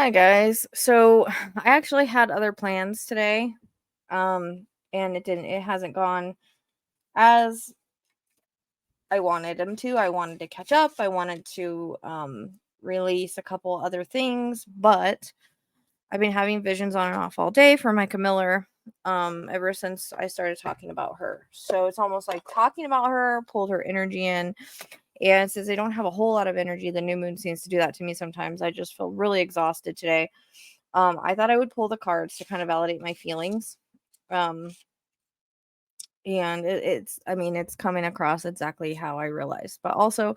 Hi guys. So I actually had other plans today. And it hasn't gone as I wanted them to. I wanted to catch up. I wanted to release a couple other things, but I've been having visions on and off all day for Mica Miller ever since I started talking about her. So it's almost like talking about her pulled her energy in. And since I don't have a whole lot of energy, the new moon seems to do that to me sometimes. I just feel really exhausted today. I thought I would pull the cards to kind of validate my feelings. Um, and it's coming across exactly how I realized. But also,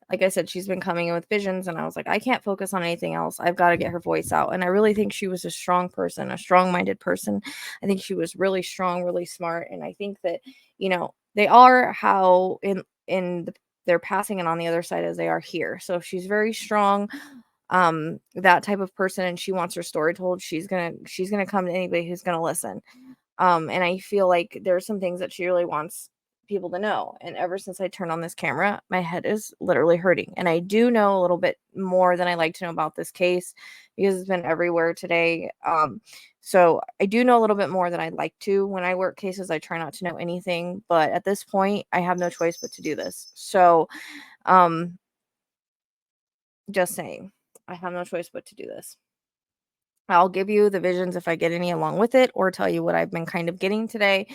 like I said, she's been coming in with visions, and I was like, I can't focus on anything else. I've got to get her voice out. And I really think she was a strong person, a strong minded person. I think she was really strong, really smart. And I think that, they are how they're passing it on the other side as they are here. So if she's very strong, that type of person, and she wants her story told, she's gonna come to anybody who's gonna listen. And I feel like there's some things that she really wants people to know. And ever since I turned on this camera, my head is literally hurting. And I do know a little bit more than I like to know about this case because it's been everywhere today. So I do know a little bit more than I'd like to. When I work cases, I try not to know anything, but at this point, I have no choice but to do this. So, um, just saying, I have no choice but to do this. I'll give you the visions if I get any along with it, or tell you what I've been kind of getting today.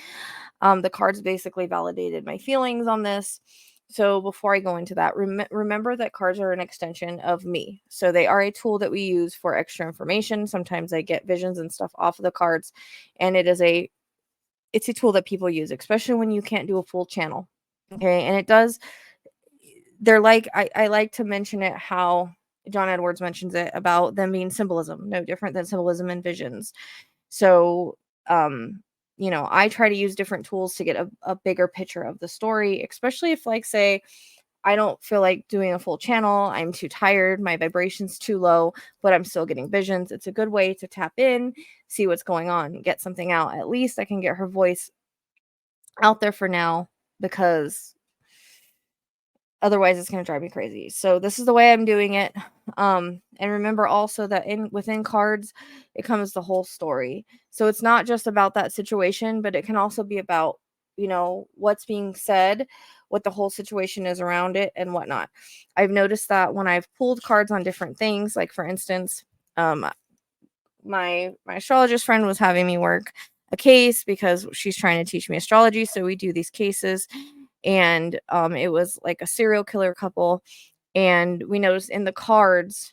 The cards basically validated my feelings on this. So before I go into that, remember that cards are an extension of me. So they are a tool that we use for extra information. Sometimes I get visions and stuff off of the cards, and it's a tool that people use, especially when you can't do a full channel. Okay, and it does. They're like I like to mention it how John Edwards mentions it about them being symbolism, no different than symbolism and visions. So, I try to use different tools to get a bigger picture of the story, especially if, like, say, I don't feel like doing a full channel, I'm too tired, my vibration's too low, but I'm still getting visions. It's a good way to tap in, see what's going on, get something out. At least I can get her voice out there for now because otherwise it's going to drive me crazy. So this is the way I'm doing it. And remember also that within cards it comes the whole story. So it's not just about that situation, but it can also be about, what's being said, what the whole situation is around it, and whatnot. I've noticed that when I've pulled cards on different things, like for instance, my astrologist friend was having me work a case because she's trying to teach me astrology, so we do these cases. And it was like a serial killer couple, and we noticed in the cards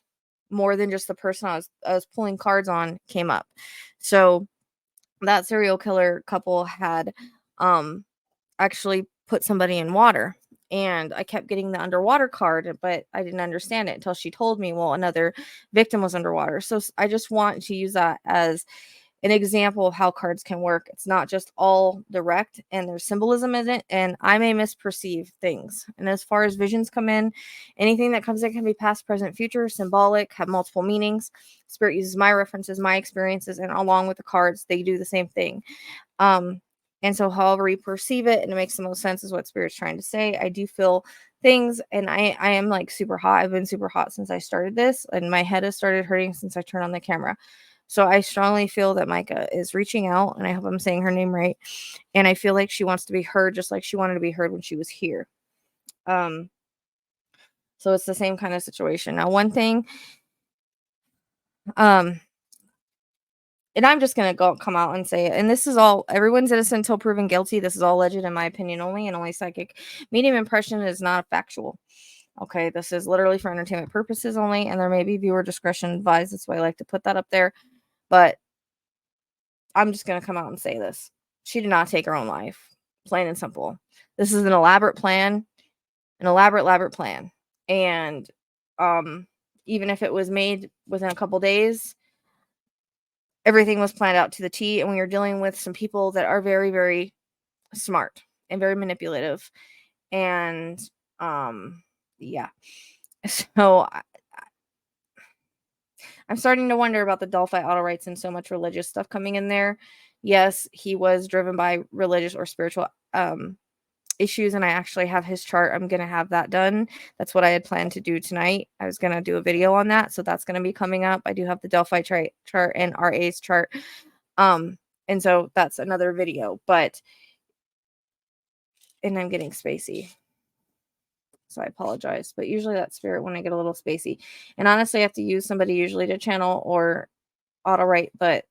more than just the person I was pulling cards on came up. So that serial killer couple had actually put somebody in water, and I kept getting the underwater card, but I didn't understand it until she told me, well, another victim was underwater. So I just want to use that as an example of how cards can work. It's not just all direct, and there's symbolism in it, and I may misperceive things. And as far as visions come in, anything that comes in can be past, present, future, symbolic, have multiple meanings. Spirit uses my references, my experiences, and along with the cards, they do the same thing. Um, and so however you perceive it and it makes the most sense is what Spirit's trying to say. I do feel things, and I am like super hot. I've been super hot since I started this, and my head has started hurting since I turned on the camera. So I strongly feel that Mica is reaching out, and I hope I'm saying her name right. And I feel like she wants to be heard just like she wanted to be heard when she was here. Um, so it's the same kind of situation. Now, one thing, um, and I'm just gonna come out and say it. And this is all, everyone's innocent until proven guilty. This is all alleged in my opinion only, and only psychic medium impression is not factual. Okay, this is literally for entertainment purposes only, and there may be viewer discretion advised. That's why I like to put that up there. But I'm just gonna come out and say this. She did not take her own life. Plain and simple. This is an elaborate plan, an elaborate plan. And even if it was made within a couple days, everything was planned out to the T, and we are dealing with some people that are very, very smart and very manipulative. And yeah. So I'm starting to wonder about the Delphi Autowrites and so much religious stuff coming in there. Yes, he was driven by religious or spiritual issues and I actually have his chart, I'm going to have that done. That's what I had planned to do tonight. I was going to do a video on that. So that's going to be coming up. I do have the Delphi chart and RA's chart. And so that's another video, and I'm getting spacey. So I apologize, but usually that's spirit when I get a little spacey. And honestly, I have to use somebody usually to channel or Autowrite, but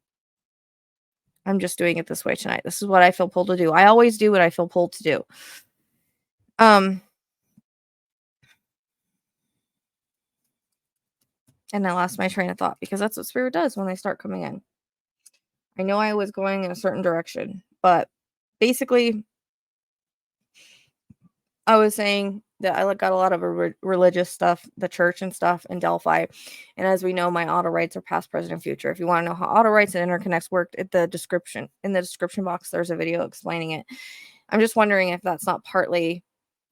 I'm just doing it this way tonight. This is what I feel pulled to do. I always do what I feel pulled to do. And I lost my train of thought because that's what spirit does when they start coming in. I know I was going in a certain direction, but basically I was saying that I got a lot of religious stuff, the church and stuff in Delphi. And as we know, my Autowrites are past, present, and future. If you want to know how Autowrites and interconnects work, in the description box, there's a video explaining it. I'm just wondering if that's not partly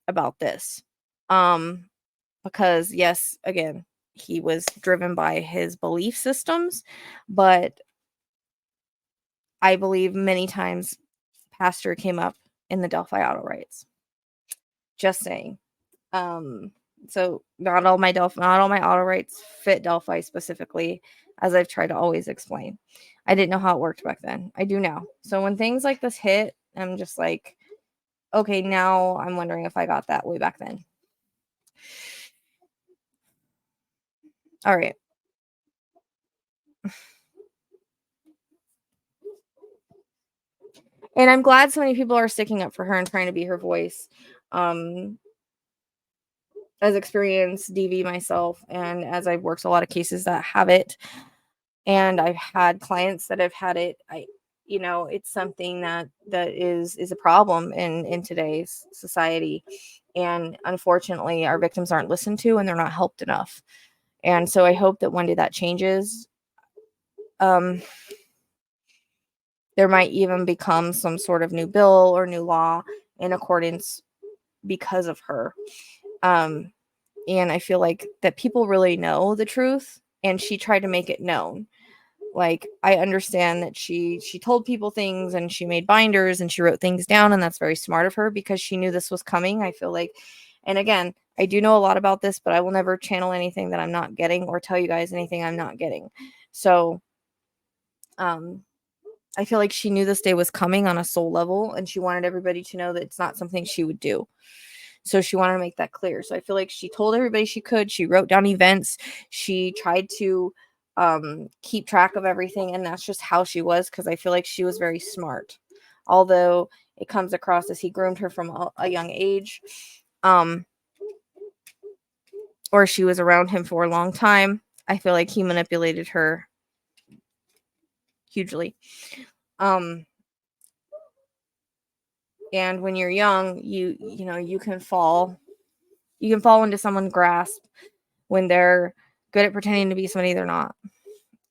about this. Because yes, again, he was driven by his belief systems, but I believe many times pastor came up in the Delphi Autowrites. Just saying. So not all my Autowrites fit Delphi specifically, as I've tried to always explain. I didn't know how it worked back then. I do now. So when things like this hit, I'm just like, okay, now I'm wondering if I got that way back then. All right. And I'm glad so many people are sticking up for her and trying to be her voice. As experienced DV myself, and as I've worked a lot of cases that have it, and I've had clients that have had it, it's something that is a problem in today's society. And unfortunately, our victims aren't listened to and they're not helped enough. And so I hope that one day that changes. There might even become some sort of new bill or new law in accordance because of her. And I feel like that people really know the truth, and she tried to make it known. Like, I understand that she told people things and she made binders and she wrote things down, and that's very smart of her because she knew this was coming. I feel like, and again, I do know a lot about this, but I will never channel anything that I'm not getting or tell you guys anything I'm not getting. So, I feel like she knew this day was coming on a soul level, and she wanted everybody to know that it's not something she would do. So she wanted to make that clear. So I feel like she told everybody she could. She wrote down events. She tried to keep track of everything, and that's just how she was, because I feel like she was very smart. Although it comes across as he groomed her from a young age, or she was around him for a long time. I feel like he manipulated her hugely. And when you're young, you can fall into someone's grasp when they're good at pretending to be somebody they're not.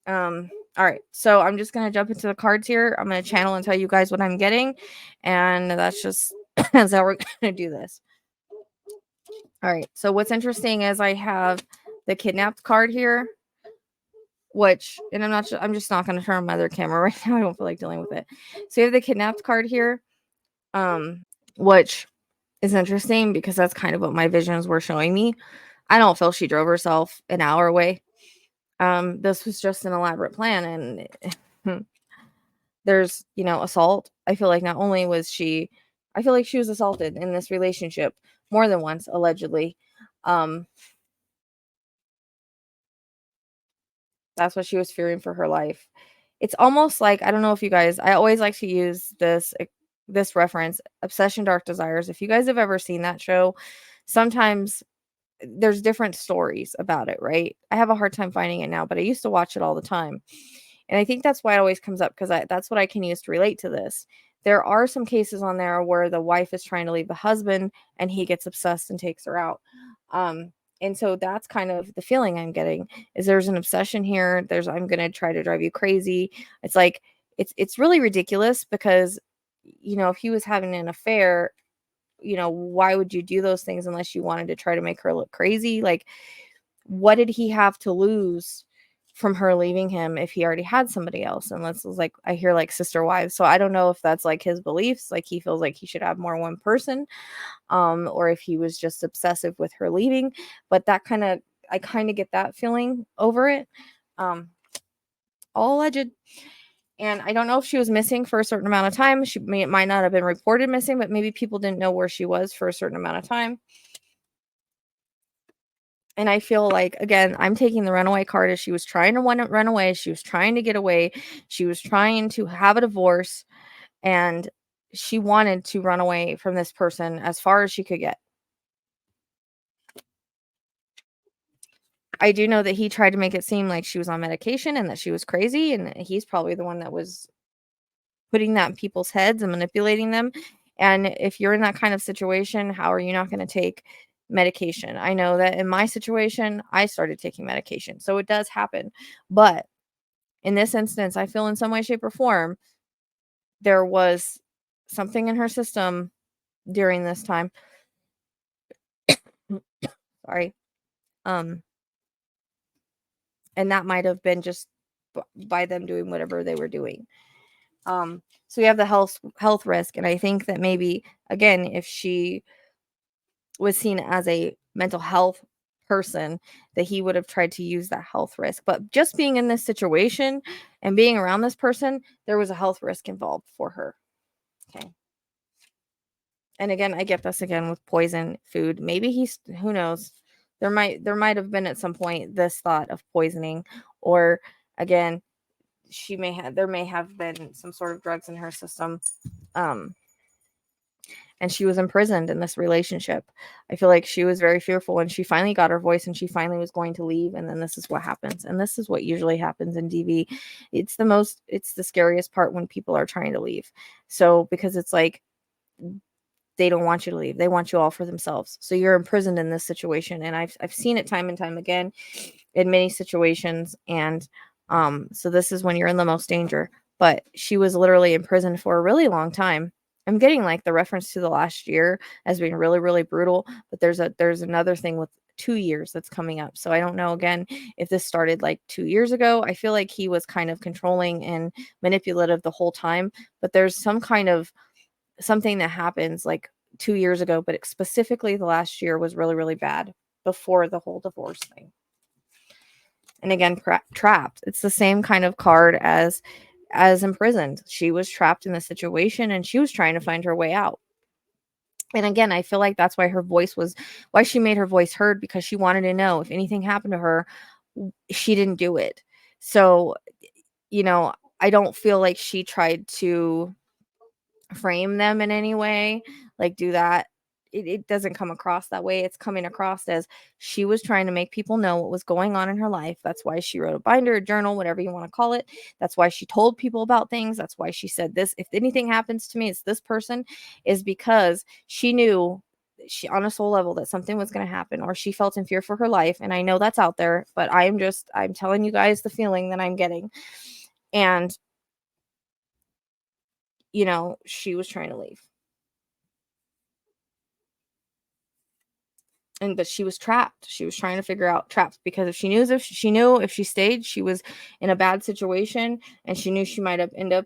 All right, so I'm just gonna jump into the cards here. I'm gonna channel and tell you guys what I'm getting, and that's just that's how we're gonna do this. All right, so what's interesting is I have the kidnapped card here, which, and I'm just not gonna turn on my other camera right now. I don't feel like dealing with it. So you have the kidnapped card here, which is interesting because that's kind of what my visions were showing me. I don't feel she drove herself an hour away. This was just an elaborate plan, and there's, assault. I feel like not only was she, I feel like she was assaulted in this relationship more than once, allegedly. That's what she was fearing for her life. It's almost like, I don't know if you guys, I always like to use this reference, Obsession Dark Desires. If you guys have ever seen that show, sometimes there's different stories about it, right? I have a hard time finding it now, but I used to watch it all the time. And I think that's why it always comes up, because that's what I can use to relate to this. There are some cases on there where the wife is trying to leave the husband and he gets obsessed and takes her out. And so that's kind of the feeling I'm getting, is there's an obsession here. I'm going to try to drive you crazy. It's like, it's really ridiculous because, if he was having an affair, why would you do those things unless you wanted to try to make her look crazy? Like, what did he have to lose from her leaving him if he already had somebody else. And this was like, I hear like sister wives. So I don't know if that's like his beliefs, like he feels like he should have more one person, or if he was just obsessive with her leaving. But I kind of get that feeling over it. All alleged. And I don't know if she was missing for a certain amount of time. It might not have been reported missing, but maybe people didn't know where she was for a certain amount of time. And I feel like, again, I'm taking the runaway card as she was trying to run away. She was trying to get away. She was trying to have a divorce. And she wanted to run away from this person as far as she could get. I do know that he tried to make it seem like she was on medication and that she was crazy. And he's probably the one that was putting that in people's heads and manipulating them. And if you're in that kind of situation, how are you not going to take medication? I know that in my situation, I started taking medication. So it does happen. But in this instance, I feel in some way, shape, or form, there was something in her system during this time. Sorry. And that might have been just by them doing whatever they were doing. So you have the health risk. And I think that maybe, again, if she was seen as a mental health person, that he would have tried to use that health risk. But just being in this situation and being around this person, there was a health risk involved for her. Okay. And again, I get this again with poison food. Maybe who knows? There might have been at some point this thought of poisoning, or again, there may have been some sort of drugs in her system. And she was imprisoned in this relationship. I feel like she was very fearful when she finally got her voice and she finally was going to leave. And then this is what happens. And this is what usually happens in DV. It's the scariest part when people are trying to leave. So, because it's like, they don't want you to leave. They want you all for themselves. So you're imprisoned in this situation. And I've seen it time and time again in many situations. And so this is when you're in the most danger. But she was literally imprisoned for a really long time. I'm getting like the reference to the last year as being really, really brutal. But there's another thing with 2 years that's coming up. So I don't know, again, if this started like 2 years ago. I feel like he was kind of controlling and manipulative the whole time. But there's some kind of something that happens like 2 years ago, but specifically the last year was really, really bad before the whole divorce thing. And again, trapped. It's the same kind of card as imprisoned. She was trapped in the situation and she was trying to find her way out. And again, I feel like that's why why she made her voice heard, because she wanted to know if anything happened to her, she didn't do it. So, I don't feel like she tried to frame them in any way, like do that. It doesn't come across that way. It's coming across as she was trying to make people know what was going on in her life. That's why she wrote a binder, a journal, whatever you want to call it. That's why she told people about things. That's why she said this. If anything happens to me, it's this person, is because she knew on a soul level that something was going to happen, or she felt in fear for her life. And I know that's out there, but I'm telling you guys the feeling that I'm getting. And she was trying to leave. But she was trapped. She was trying to figure out trapped, because if she knew if she stayed, she was in a bad situation, and she knew she might have end up,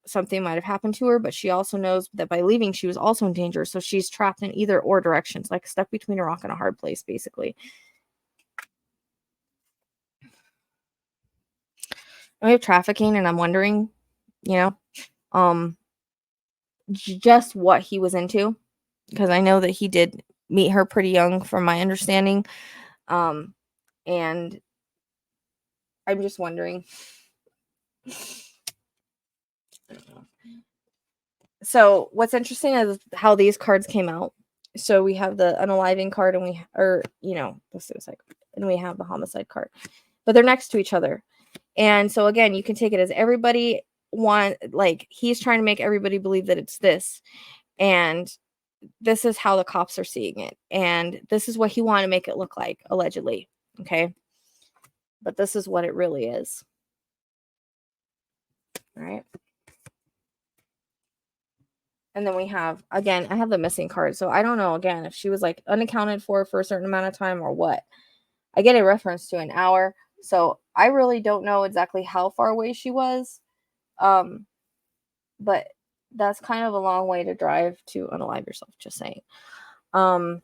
something might have happened to her. But she also knows that by leaving, she was also in danger. So she's trapped in either or directions, like stuck between a rock and a hard place, basically. We have trafficking, and I'm wondering, just what he was into, because I know that he did meet her pretty young, from my understanding. And I'm just wondering. So what's interesting is how these cards came out. So we have the unaliving card, and the suicide card, and we have the homicide card, but they're next to each other. And so again, you can take it as everybody he's trying to make everybody believe that it's this, and this is how the cops are seeing it, and this is what he wanted to make it look like, allegedly. Okay. But this is what it really is. All right. And then we have, again, I have the missing card. So I don't know, again, if she was like unaccounted for a certain amount of time or what. I get a reference to an hour. So I really don't know exactly how far away she was. But that's kind of a long way to drive to unalive yourself, just saying. And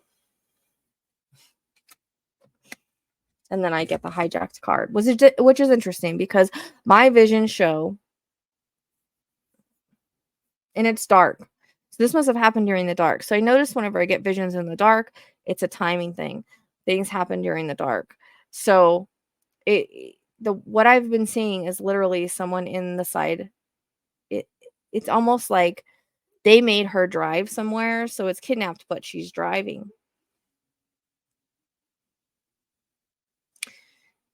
then I get the hijacked card, which is interesting because my visions show, and it's dark. So this must have happened during the dark. So I notice whenever I get visions in the dark, it's a timing thing. Things happen during the dark. So what I've been seeing is literally someone in the side. It's almost like they made her drive somewhere, so it's kidnapped, but she's driving.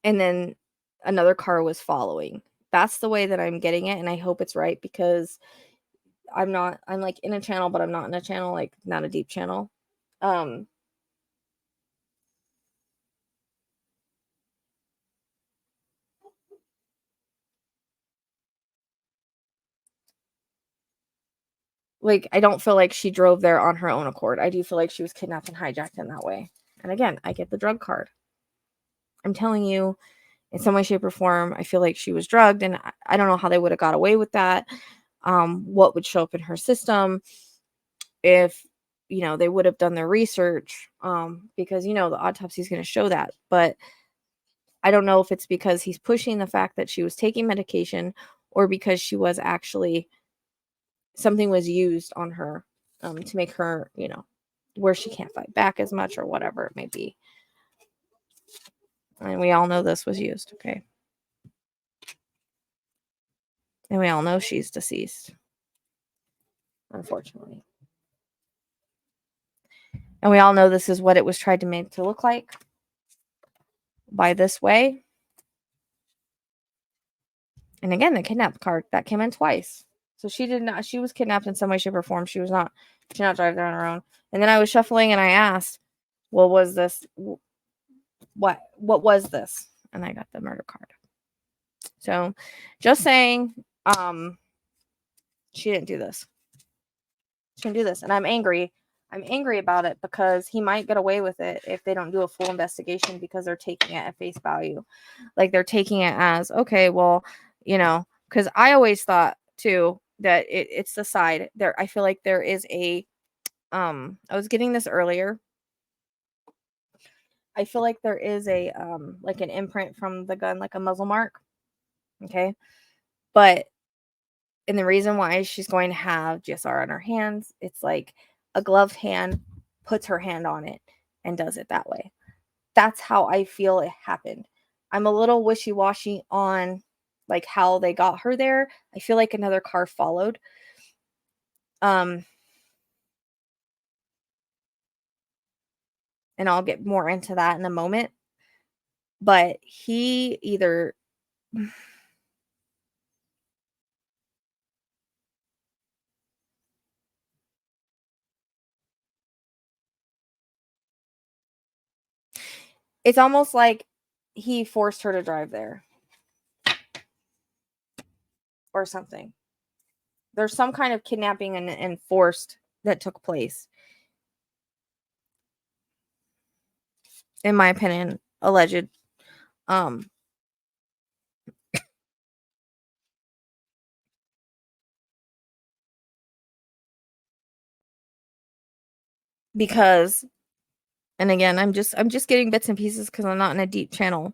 And then another car was following. That's the way that I'm getting it, and I hope it's right because I'm like in a channel, but I'm not in a channel, like not a deep channel. Like I don't feel like she drove there on her own accord. I do feel like she was kidnapped and hijacked in that way. And again, I get the drug card. I'm telling you, in some way, shape, or form, I feel like she was drugged, and I don't know how they would have got away with that. What would show up in her system if they would have done their research, because the autopsy is going to show that. But I don't know if it's because he's pushing the fact that she was taking medication or because she was actually something was used on her to make her where she can't fight back as much or whatever it may be. And we all know this was used. Okay. And we all know she's deceased, unfortunately. And we all know this is what it was tried to make to look like by this way. And again, the kidnap card that came in twice. So she was kidnapped in some way, shape, or form. She did not drive there on her own. And then I was shuffling and I asked, well, was this what was this? And I got the murder card. So just saying, she didn't do this. She didn't do this. And I'm angry. I'm angry about it because he might get away with it if they don't do a full investigation because they're taking it at face value. Like they're taking it as, okay, well, because I always thought too that it's the side there. I feel like there is I was getting this earlier. I feel like there is a like an imprint from the gun, like a muzzle mark. Okay. But and the reason why she's going to have GSR on her hands, it's like a gloved hand puts her hand on it and does it that way. That's how I feel it happened. I'm a little wishy-washy on like how they got her there. I feel like another car followed. And I'll get more into that in a moment. But he either it's almost like he forced her to drive there or something. There's some kind of kidnapping and forced that took place. In my opinion, alleged. Because, and again, I'm just getting bits and pieces because I'm not in a deep channel.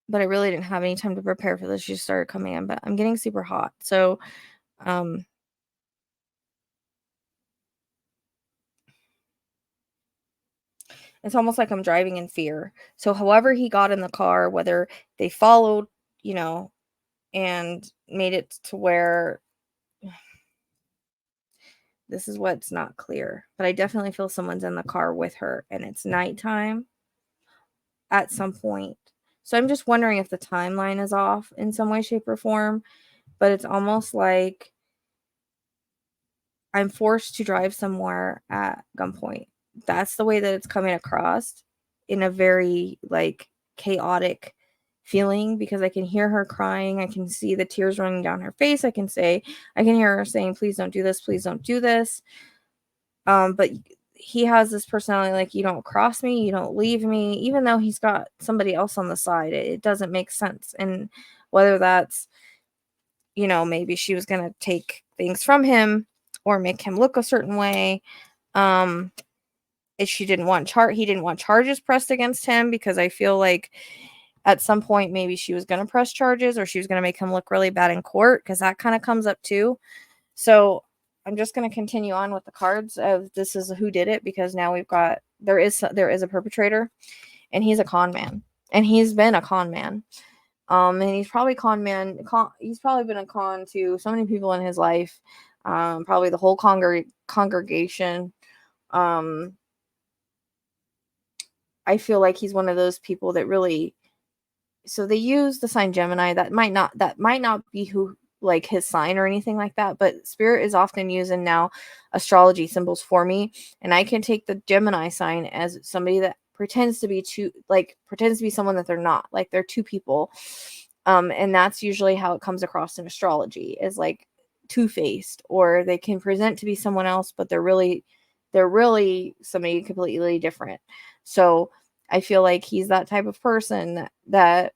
But I really didn't have any time to prepare for this. She started coming in, but I'm getting super hot. So, it's almost like I'm driving in fear. So, however he got in the car, whether they followed, and made it to where this is what's not clear. But I definitely feel someone's in the car with her and it's nighttime at some point. So, I'm just wondering if the timeline is off in some way, shape, or form. But it's almost like I'm forced to drive somewhere at gunpoint. That's the way that it's coming across in a very like chaotic feeling because I can hear her crying. I can see the tears running down her face. I can hear her saying, please don't do this. Please don't do this. But he has this personality like, you don't cross me, you don't leave me, even though he's got somebody else on the side. It doesn't make sense. And whether that's, maybe she was going to take things from him or make him look a certain way. If he didn't want charges pressed against him, because I feel like at some point maybe she was going to press charges, or she was going to make him look really bad in court, because that kind of comes up too. So I'm just going to continue on with the cards of this is who did it, because now there is a perpetrator, and he's a con man, and he's been a con man. And he's probably he's probably been a con to so many people in his life, probably the whole congregation. I feel like he's one of those people that really, so they use the sign Gemini. That might not be who, like, his sign or anything like that, but Spirit is often using now astrology symbols for me, and I can take the Gemini sign as somebody that pretends to be someone that they're not, like they're two people. And that's usually how it comes across in astrology, is like two-faced, or they can present to be someone else, but they're really somebody completely different. So I feel like he's that type of person that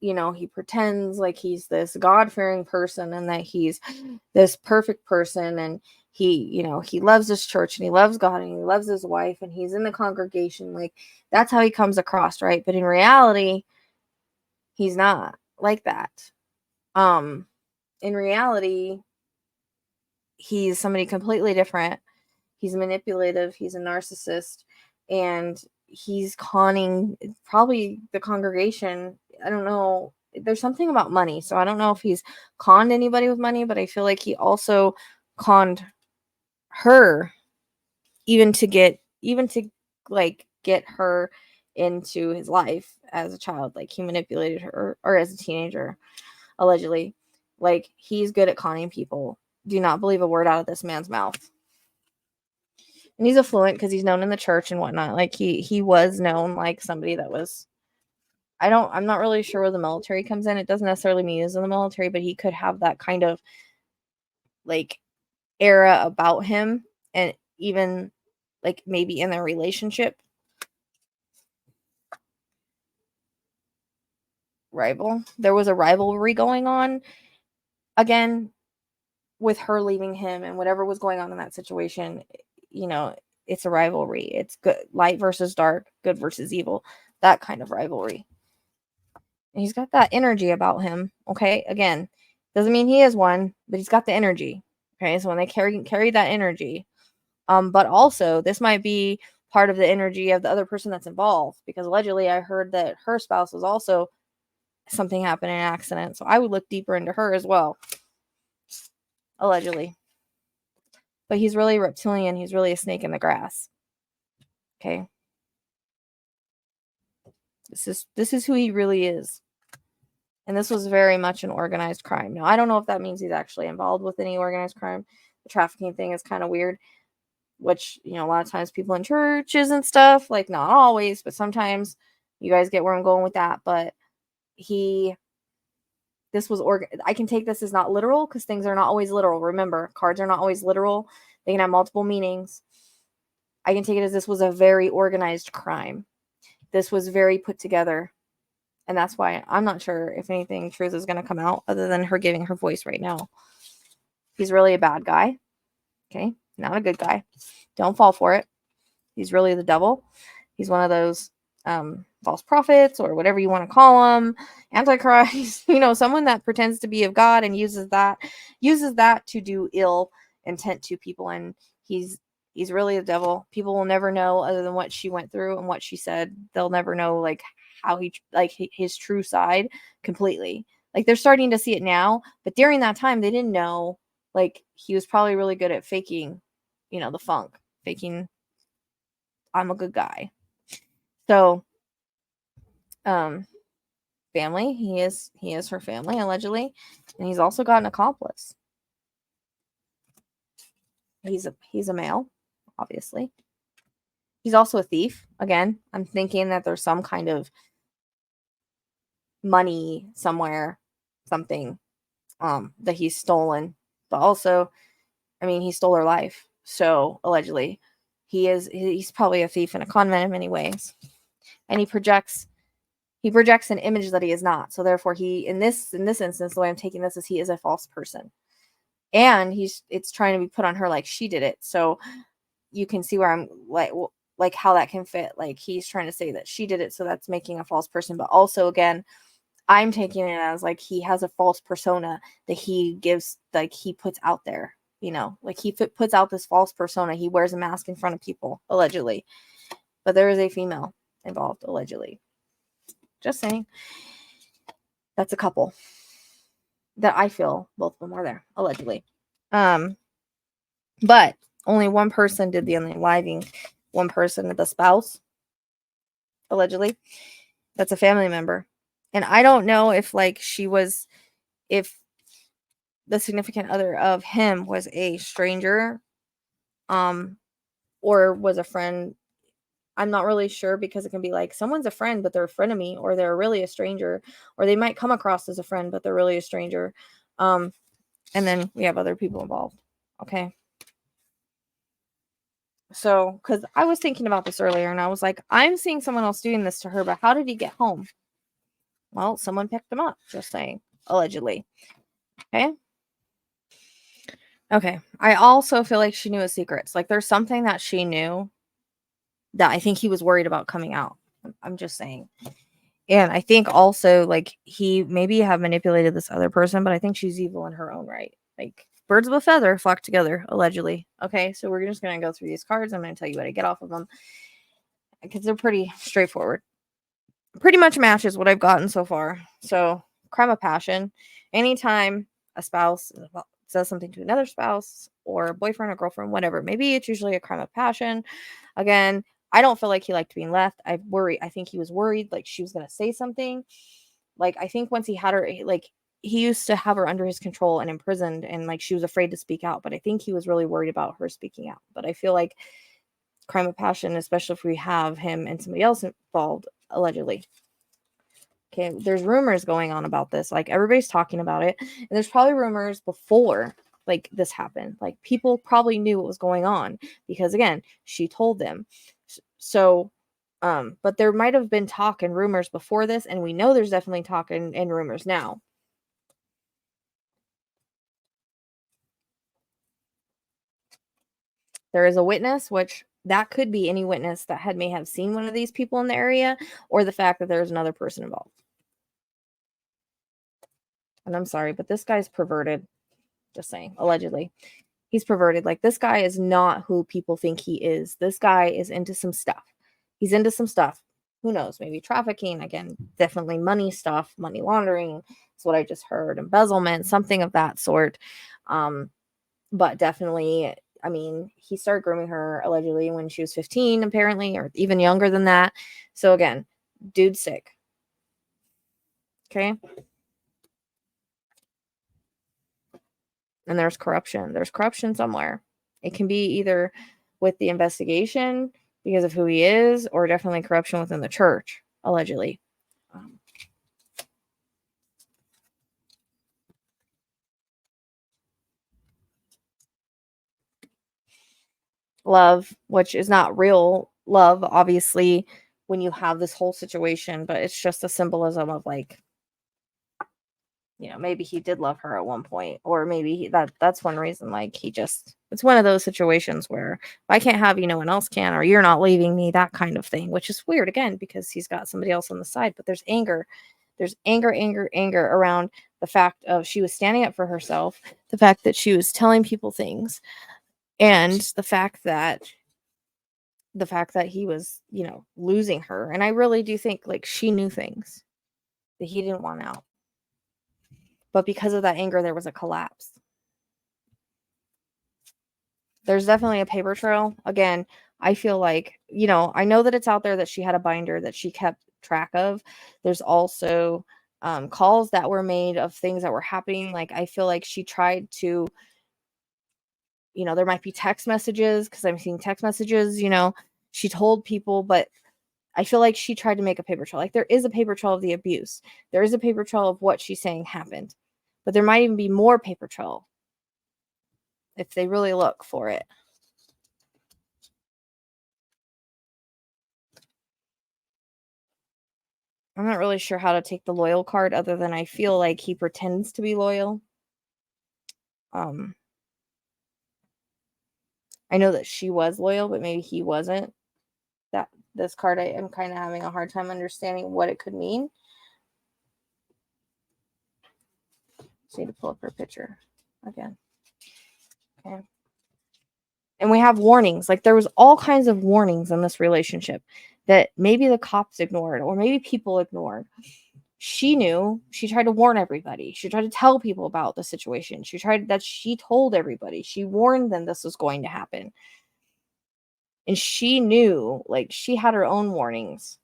he pretends like he's this God-fearing person, and that he's this perfect person, and he loves his church, and he loves God, and he loves his wife, and he's in the congregation. Like, that's how he comes across, right? But in reality, he's not like that. In reality, he's somebody completely different. He's manipulative, he's a narcissist, and he's conning probably the congregation. I don't know. There's something about money. So I don't know if he's conned anybody with money, but I feel like he also conned her, even to like get her into his life as a child. Like, he manipulated her, or as a teenager, allegedly. Like, he's good at conning people. Do not believe a word out of this man's mouth. And he's affluent because he's known in the church and whatnot. Like, he was known like somebody that was, I'm not really sure where the military comes in. It doesn't necessarily mean he's in the military, but he could have that kind of like era about him. And even like maybe in their relationship. There was a rivalry going on again with her leaving him, and whatever was going on in that situation. It's a rivalry. It's good, light versus dark, good versus evil, that kind of rivalry. And he's got that energy about him. Okay, again, doesn't mean he is one, but he's got the energy. Okay, so when they carry that energy, but also this might be part of the energy of the other person that's involved, because allegedly I heard that her spouse was also something happened in an accident. So I would look deeper into her as well, allegedly. But he's really reptilian. He's really a snake in the grass. Okay. This is who he really is. And this was very much an organized crime. Now, I don't know if that means he's actually involved with any organized crime. The trafficking thing is kind of weird, which, a lot of times people in churches and stuff, like, not always, but sometimes, you guys get where I'm going with that. But I can take this as not literal, because things are not always literal. Remember, cards are not always literal. They can have multiple meanings. I can take it as this was a very organized crime. This was very put together. And that's why I'm not sure if anything truth is going to come out other than her giving her voice right now. He's really a bad guy. Okay. Not a good guy. Don't fall for it. He's really the devil. He's one of those false prophets, or whatever you want to call them, antichrist, someone that pretends to be of God and uses that to do ill intent to people. And he's really the devil. People will never know, other than what she went through and what she said. They'll never know like how his true side completely. Like, they're starting to see it now, but during that time they didn't know. Like, he was probably really good at faking, the funk, faking I'm a good guy. So, family, he is her family, allegedly, and he's also got an accomplice. He's a male, obviously. He's also a thief. Again, I'm thinking that there's some kind of money somewhere, something that he's stolen. But also, I mean, he stole her life, so allegedly. he's probably a thief and a con man in many ways. And he projects an image that he is not. So therefore he, in this instance, the way I'm taking this is he is a false person. And it's trying to be put on her like she did it. So you can see where I'm like how that can fit. Like he's trying to say that she did it, so that's making a false person. But also, again, I'm taking it as like he has a false persona that he gives, like he puts out there, like he puts out this false persona. He wears a mask in front of people, allegedly. But there is a female involved, allegedly. Just saying. That's a couple that I feel both of them are there, allegedly. But only one person did the unaliving. One person, the spouse, allegedly. That's a family member. And I don't know if if the significant other of him was a stranger, or was a friend. I'm not really sure, because it can be like someone's a friend, but they're a frenemy, or they're really a stranger, or they might come across as a friend, but they're really a stranger. And then we have other people involved. Okay. So, because I was thinking about this earlier, and I was like, I'm seeing someone else doing this to her, but how did he get home? Well, someone picked him up, just saying, allegedly. Okay. Okay. I also feel like she knew his secrets. Like there's something that she knew that I think he was worried about coming out. I'm just saying. And I think also like he maybe have manipulated this other person, but I think she's evil in her own right. Like birds of a feather flock together, allegedly. Okay. So we're just going to go through these cards. I'm going to tell you what I get off of them, because they're pretty straightforward. Pretty much matches what I've gotten so far. So crime of passion. Anytime a spouse says something to another spouse, or a boyfriend or girlfriend, whatever, maybe it's usually a crime of passion. Again, I don't feel like he liked being left. I think he was worried, like she was going to say something. Like, I think once he had her, like he used to have her under his control and imprisoned, and like she was afraid to speak out, but I think he was really worried about her speaking out. But I feel like crime of passion, especially if we have him and somebody else involved, allegedly. Okay, there's rumors going on about this. Like everybody's talking about it, and there's probably rumors before like this happened. Like people probably knew what was going on, because again, she told them. So, but there might have been talk and rumors before this, and we know there's definitely talk and rumors now. There is a witness, which that could be any witness that may have seen one of these people in the area, or the fact that there's another person involved. And I'm sorry, but this guy's perverted. Just saying, allegedly. He's perverted. Like, this guy is not who people think he is. This guy is into some stuff. He's into some stuff. Who knows? Maybe trafficking. Again, definitely money stuff, money laundering. That's what I just heard. Embezzlement, something of that sort. But definitely, I mean, he started grooming her allegedly when she was 15, apparently, or even younger than that. So again, dude's sick. Okay. And there's corruption. There's corruption somewhere. It can be either with the investigation because of who he is, or definitely corruption within the church, allegedly. Love, which is not real love, obviously, when you have this whole situation, but it's just a symbolism of like, maybe he did love her at one point, or maybe that's one reason. Like it's one of those situations where if I can't have you, no one else can, or you're not leaving me, that kind of thing, which is weird again, because he's got somebody else on the side. But there's anger around the fact of she was standing up for herself, the fact that she was telling people things, and the fact that he was, losing her. And I really do think like she knew things that he didn't want out. But because of that anger, there was a collapse. There's definitely a paper trail. Again, I feel like, I know that it's out there that she had a binder that she kept track of. There's also calls that were made of things that were happening. Like, I feel like she tried to, there might be text messages, because I'm seeing text messages, she told people, but I feel like she tried to make a paper trail. Like, there is a paper trail of the abuse. There is a paper trail of what she's saying happened. But there might even be more paper trail if they really look for it. I'm not really sure how to take the loyal card other than I feel like he pretends to be loyal. I know that she was loyal, but maybe he wasn't. That this card, I am kind of having a hard time understanding what it could mean. Just need to pull up her picture again. Okay. And we have warnings. Like there was all kinds of warnings in this relationship that maybe the cops ignored or maybe people ignored. She knew. She tried to warn everybody. She tried to tell people about the situation. She told everybody. She warned them this was going to happen. And she knew, like she had her own warnings.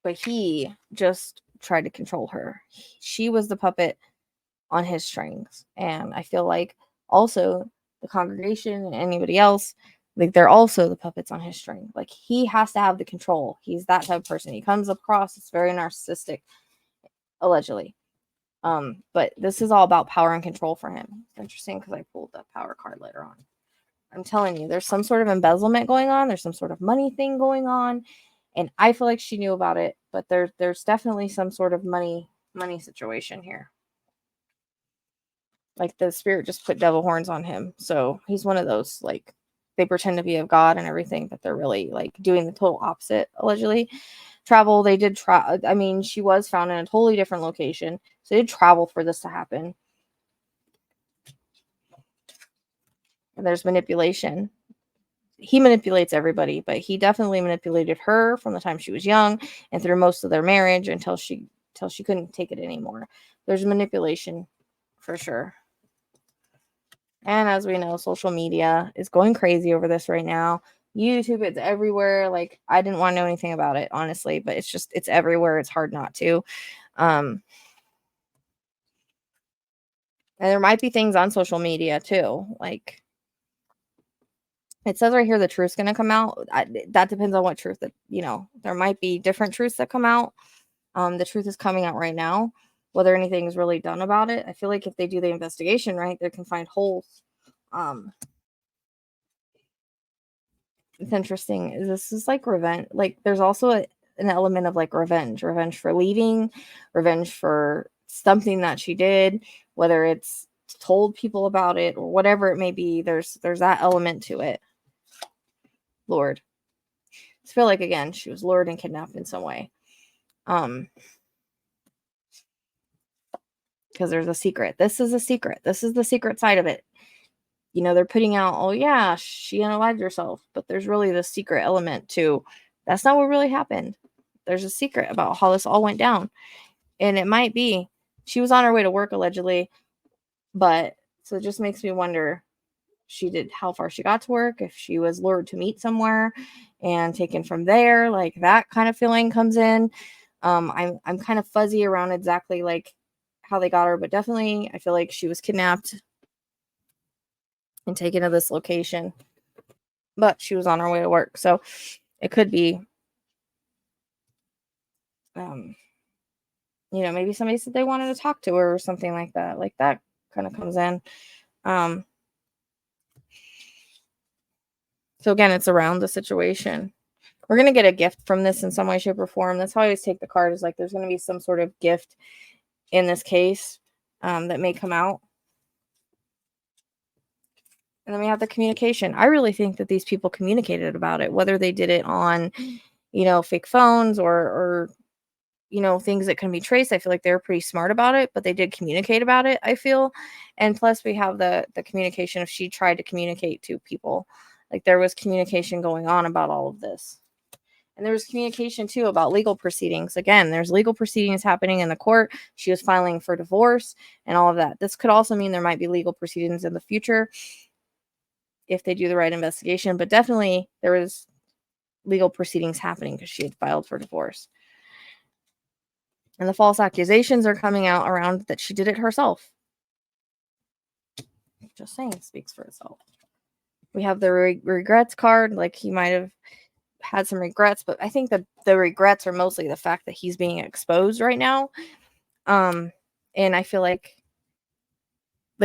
But he just tried to control her. She was the puppet on his strings. And I feel like also the congregation and anybody else, like they're also the puppets on his string. Like he has to have the control. He's that type of person. He comes across as very narcissistic, allegedly. But this is all about power and control for him. It's interesting because I pulled that power card later on. I'm telling you, there's some sort of embezzlement going on. There's some sort of money thing going on. And I feel like she knew about it, but there's definitely some sort of money situation here. Like the spirit just put devil horns on him. So he's one of those, like they pretend to be of God and everything, but they're really like doing the total opposite, allegedly. Travel, they did I mean, she was found in a totally different location. So they did travel for this to happen. And there's manipulation. He manipulates everybody, but he definitely manipulated her from the time she was young and through most of their marriage until she couldn't take it anymore. There's manipulation for sure. And as we know, social media is going crazy over this right now. YouTube, it's everywhere. Like I didn't want to know anything about it, honestly, but it's everywhere. It's hard not to. And there might be things on social media too. Like it says right here, the truth's going to come out. That depends on what truth that, there might be different truths that come out. The truth is coming out right now. Whether anything is really done about it, I feel like if they do the investigation right, they can find holes. It's interesting. This is like revenge. Like there's also an element of like revenge for leaving, revenge for something that she did, whether it's told people about it or whatever it may be. There's that element to it. Lord. I feel like again, she was lured and kidnapped in some way. Because there's a secret. This is a secret. This is the secret side of it. They're putting out, oh yeah, she unalived herself, but there's really the secret element to that's not what really happened. There's a secret about how this all went down. And it might be she was on her way to work allegedly, but so it just makes me wonder how far she got to work, if she was lured to meet somewhere and taken from there, like that kind of feeling comes in. I'm kind of fuzzy around exactly like how they got her, but definitely I feel like she was kidnapped and taken to this location, but she was on her way to work. So it could be, maybe somebody said they wanted to talk to her or something like that. Like that kind of comes in. So again, it's around the situation. We're going to get a gift from this in some way, shape, or form. That's how I always take the card, is like there's going to be some sort of gift in this case that may come out. And then we have the communication. I really think that these people communicated about it, whether they did it on, fake phones or things that can be traced. I feel like they were pretty smart about it, but they did communicate about it, I feel. And plus we have the communication if she tried to communicate to people. Like there was communication going on about all of this. And there was communication too about legal proceedings. Again, there's legal proceedings happening in the court. She was filing for divorce and all of that. This could also mean there might be legal proceedings in the future if they do the right investigation, but definitely there was legal proceedings happening because she had filed for divorce. And the false accusations are coming out around that she did it herself. Just saying, it speaks for itself. We have the regrets card. Like he might have had some regrets, but I think that the regrets are mostly the fact that he's being exposed right now. And I feel like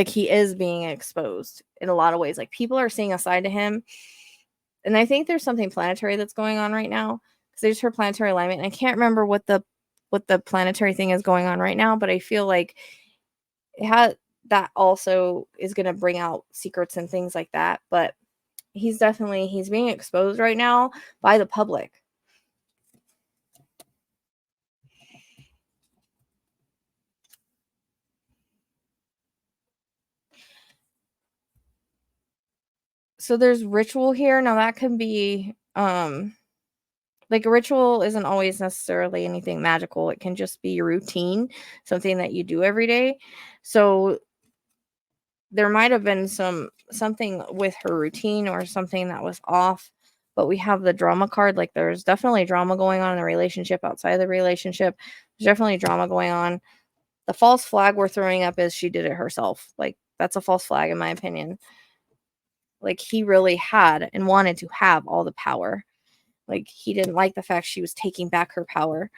he is being exposed in a lot of ways. Like people are seeing a side to him. And I think there's something planetary that's going on right now. because there's her planetary alignment. And I can't remember what the planetary thing is going on right now, but I feel like that also is going to bring out secrets and things like that. But he's being exposed right now by the public. So there's ritual here. Now that can be like a ritual isn't always necessarily anything magical. It can just be your routine, something that you do every day. So there might have been something with her routine or something that was off, but we have the drama card. Like there's definitely drama going on in the relationship, outside of the relationship. There's definitely drama going on. The false flag we're throwing up is she did it herself. Like that's a false flag in my opinion. Like he really had and wanted to have all the power. Like he didn't like the fact she was taking back her power.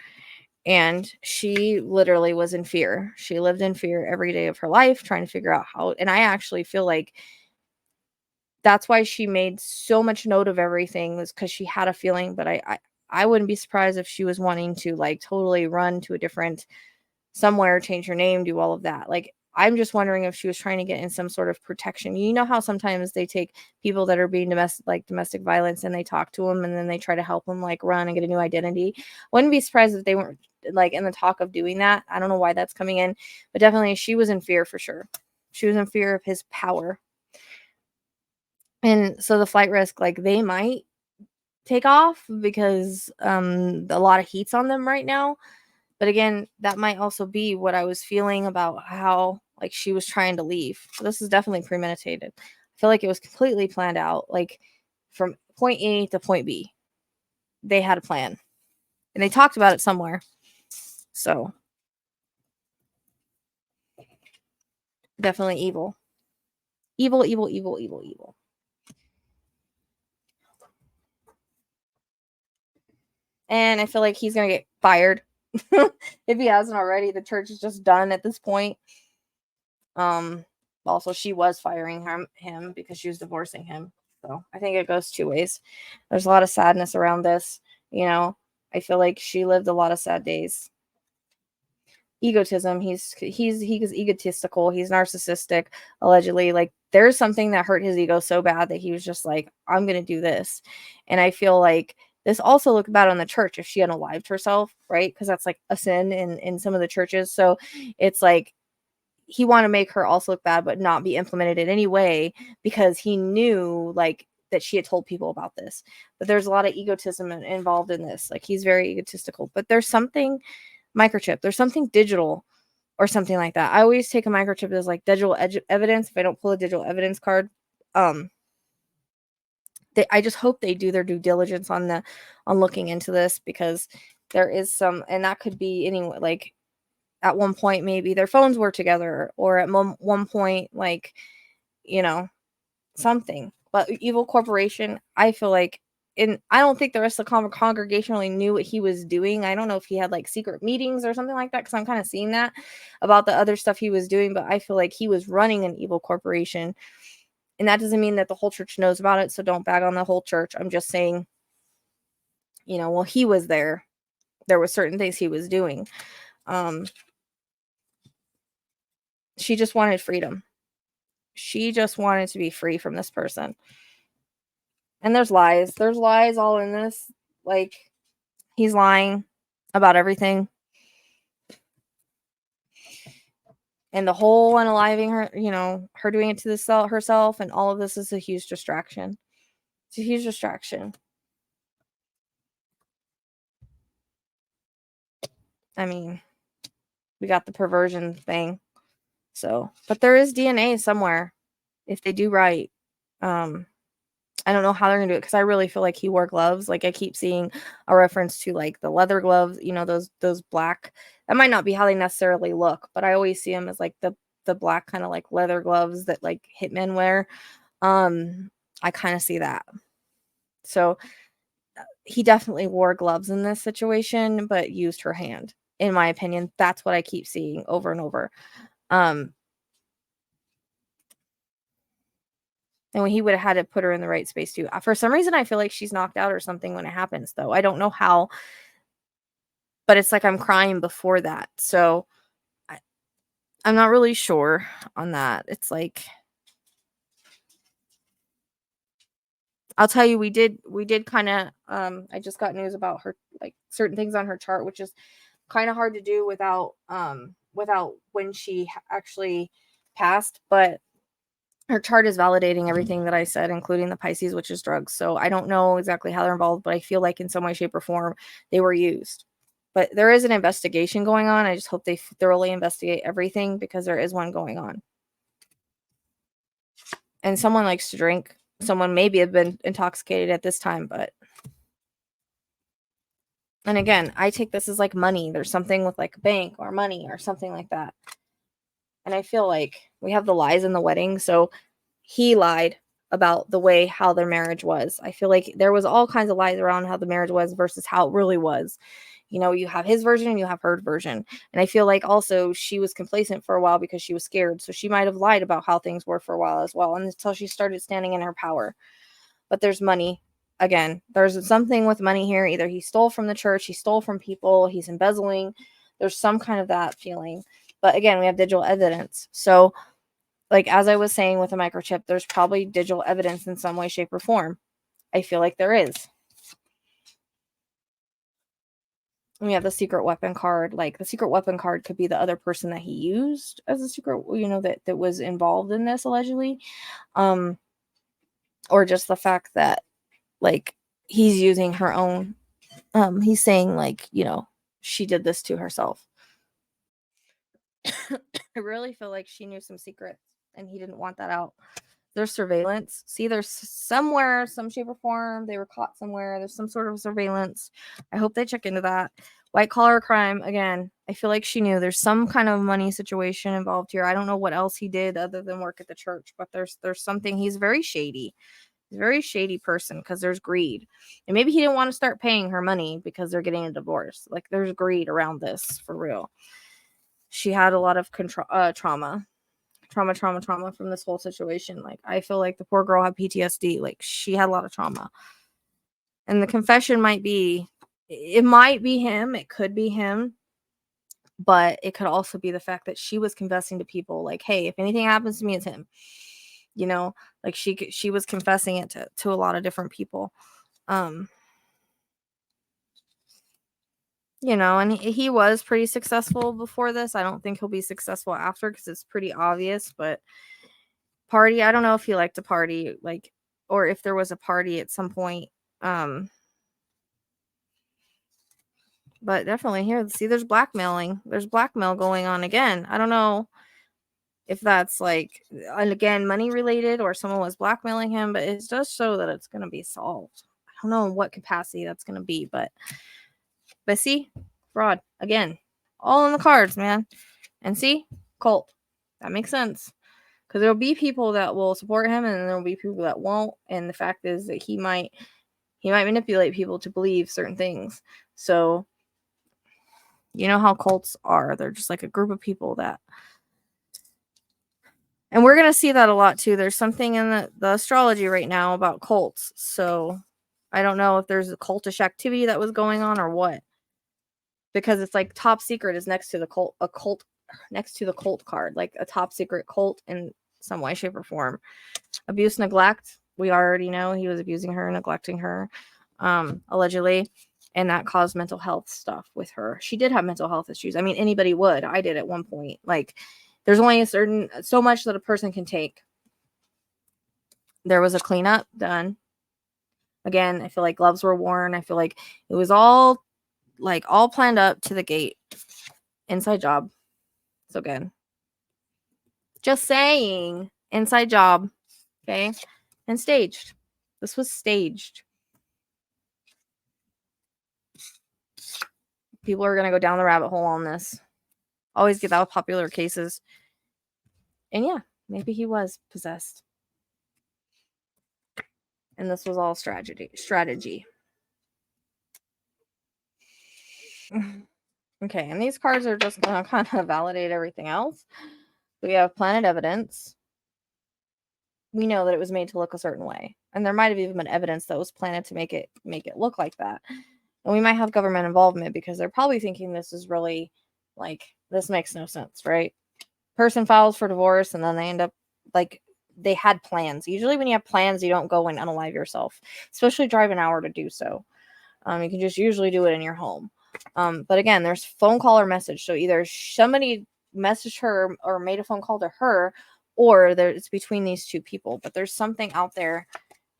And she literally was in fear. She lived in fear every day of her life, trying to figure out how. And I actually feel like that's why she made so much note of everything, was because she had a feeling. But I wouldn't be surprised if she was wanting to like totally run to a different somewhere, change her name, do all of that. Like I'm just wondering if she was trying to get in some sort of protection. You know how sometimes they take people that are being domestic violence and they talk to them and then they try to help them like run and get a new identity. Wouldn't be surprised if they weren't like in the talk of doing that. I don't know why that's coming in, but definitely she was in fear for sure. She was in fear of his power. And so the flight risk, like they might take off because a lot of heat's on them right now. But again, that might also be what I was feeling about how like she was trying to leave. So this is definitely premeditated. I feel like it was completely planned out. Like from point A to point B, they had a plan and they talked about it somewhere. So definitely evil. Evil, evil, evil, evil, evil. And I feel like he's going to get fired. If he hasn't already, the church is just done at this point. Also she was firing him because she was divorcing him. So I think it goes two ways. There's a lot of sadness around this. I feel like she lived a lot of sad days. Egotism. He's egotistical. He's narcissistic. Allegedly, like there's something that hurt his ego so bad that he was just like, I'm gonna do this. And I feel like this also looked bad on the church if she unalived herself, right? Because that's like a sin in some of the churches. So it's like he wanted to make her also look bad, but not be implemented in any way because he knew like that she had told people about this. But there's a lot of egotism involved in this. Like he's very egotistical, but there's something microchip. There's something digital or something like that. I always take a microchip as like digital evidence. If I don't pull a digital evidence card, I just hope they do their due diligence on looking into this, because there is some, and that could be anyway, like at one point maybe their phones were together, or at one point like something. But evil corporation, I feel like, and I don't think the rest of the congregation really knew what he was doing. I don't know if he had like secret meetings or something like that, because I'm kind of seeing that about the other stuff he was doing. But I feel like he was running an evil corporation, and that doesn't mean that the whole church knows about it, so don't bag on the whole church. I'm just saying, while he was there were certain things he was doing. She just wanted freedom. She just wanted to be free from this person. And there's lies. There's lies all in this. Like, he's lying about everything. And the whole unaliving her, her doing it to herself, and all of this is a huge distraction. It's a huge distraction. I mean, we got the perversion thing. So, but there is DNA somewhere if they do right. I don't know how they're gonna do it, because I really feel like he wore gloves. Like I keep seeing a reference to like the leather gloves, those black. That might not be how they necessarily look, but I always see them as like the black kind of like leather gloves that like hitmen wear. I kind of see that. So he definitely wore gloves in this situation, but used her hand. In my opinion, that's what I keep seeing over and over. And he would have had to put her in the right space too. For some reason, I feel like she's knocked out or something when it happens, though. I don't know how, but it's like I'm crying before that. So I'm not really sure on that. It's like, I'll tell you, we did kind of, I just got news about her, like certain things on her chart, which is kind of hard to do without when she actually passed, but her chart is validating everything that I said, including the Pisces, which is drugs. So I don't know exactly how they're involved, but I feel like in some way, shape, or form, they were used. But there is an investigation going on. I just hope they thoroughly investigate everything, because there is one going on. And someone likes to drink. Someone maybe have been intoxicated at this time, but. And again, I take this as like money. There's something with like a bank or money or something like that. And I feel like we have the lies in the wedding. So he lied about the way how their marriage was. I feel like there was all kinds of lies around how the marriage was versus how it really was. You know, you have his version and you have her version. And I feel like also she was complacent for a while because she was scared. So she might have lied about how things were for a while as well, until she started standing in her power. But there's money. Again, there's something with money here. Either he stole from the church, he stole from people, he's embezzling. There's some kind of that feeling. But again, we have digital evidence. So, like, as I was saying with a microchip, there's probably digital evidence in some way, shape, or form. I feel like there is. And we have the secret weapon card. Like, the secret weapon card could be the other person that he used as a secret, that was involved in this allegedly. Or just the fact that, like, he's using her own. He's saying, like, she did this to herself. I really feel like she knew some secrets and he didn't want that out. There's surveillance. See, there's somewhere, some shape or form, they were caught somewhere. There's some sort of surveillance. I hope they check into that. White collar crime, again, I feel like she knew there's some kind of money situation involved here. I don't know what else he did other than work at the church, but there's something. He's very shady. He's a very shady person, because there's greed. And maybe he didn't want to start paying her money because they're getting a divorce. Like, there's greed around this, for real. She had a lot of trauma from this whole situation. Like, I feel like the poor girl had PTSD. Like, she had a lot of trauma. And the confession might be him. It could be him. But it could also be the fact that she was confessing to people, like, hey, if anything happens to me, it's him. Like, she was confessing it to a lot of different people. And he was pretty successful before this. I don't think he'll be successful after, because it's pretty obvious. But party, I don't know if he liked to party, like, or if there was a party at some point. But definitely here, see, there's blackmailing. There's blackmail going on again. I don't know if that's like, and again, money related, or someone was blackmailing him, but it does show that it's going to be solved. I don't know in what capacity that's going to be, but see, fraud again, all in the cards, man. And see, cult. That makes sense, because there'll be people that will support him, and there'll be people that won't. And the fact is that he might manipulate people to believe certain things. So, you know how cults are. They're just like a group of people that. And we're going to see that a lot too. There's something in the astrology right now about cults. So I don't know if there's a cultish activity that was going on or what. Because it's like top secret is next to the cult next to the cult card. Like a top secret cult in some way, shape, or form. Abuse, neglect. We already know he was abusing her, neglecting her, allegedly. And that caused mental health stuff with her. She did have mental health issues. I mean, anybody would. I did at one point. Like, there's only so much that a person can take. There was a cleanup done. Again, I feel like gloves were worn. I feel like it was all planned up to the gate. Inside job. So again, just saying, inside job. Okay. And staged. This was staged. People are going to go down the rabbit hole on this. Always get out popular cases. And yeah, maybe he was possessed. And this was all strategy. Okay, and these cards are just going to kind of validate everything else. We have planet evidence. we know that it was made to look a certain way. And there might have even been evidence that was planted to make it look like that. And we might have government involvement because they're probably thinking this is really like, this makes no sense, right? Person files for divorce and then they end up like, they had plans. Usually when you have plans, you don't go and unalive yourself, especially drive an hour to do so. You can just usually do it in your home. But again, there's phone call or message. So either somebody messaged her or made a phone call to her, or it's between these two people. But there's something out there.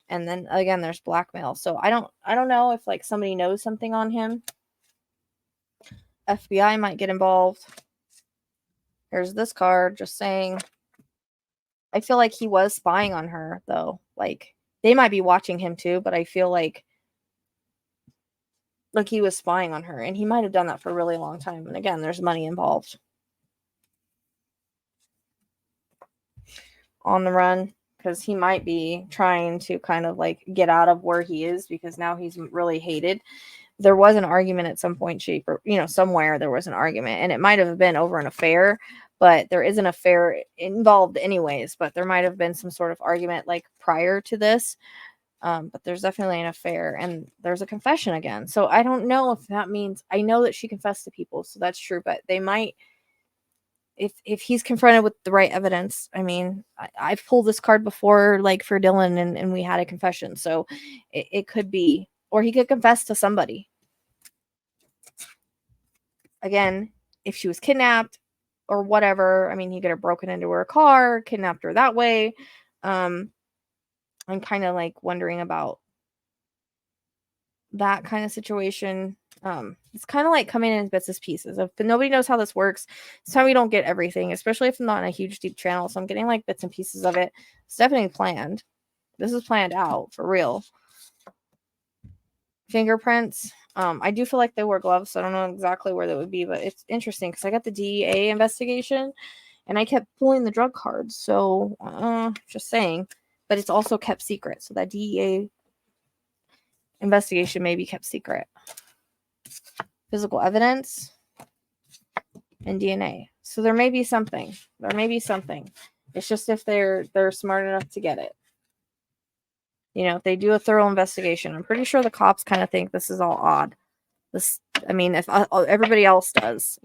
And then again, there's blackmail. So I don't know if like somebody knows something on him. FBI might get involved. Here's this card just saying, I feel like he was spying on her though. Like they might be watching him too, but I feel like he was spying on her, and he might have done that for a really long time. And again, there's money involved. On the run, because he might be trying to kind of like get out of where he is, because now he's really hated. There was an argument at some point, shape, or somewhere there was an argument, and it might have been over an affair, but there is an affair involved anyways. But there might have been some sort of argument like prior to this. But there's definitely an affair, and there's a confession again. So I don't know if that means, I know that she confessed to people, so that's true, but they might, if he's confronted with the right evidence. I mean, I've pulled this card before, like for Dylan, and we had a confession. So it could be, or he could confess to somebody. Again, if she was kidnapped or whatever, I mean, he could have broken into her car, kidnapped her that way. I'm kind of like wondering about that kind of situation. It's kind of like coming in bits and pieces. But nobody knows how this works. So we don't get everything, especially if I'm not in a huge deep channel. So I'm getting like bits and pieces of it. It's definitely planned. This is planned out for real. Fingerprints. I do feel like they wore gloves, so I don't know exactly where they would be, but it's interesting because I got the DEA investigation and I kept pulling the drug cards. So just saying, but it's also kept secret. So that DEA investigation may be kept secret. Physical evidence and DNA. So there may be something. It's just if they're smart enough to get it. If they do a thorough investigation. I'm pretty sure the cops kind of think this is all odd. If everybody else does,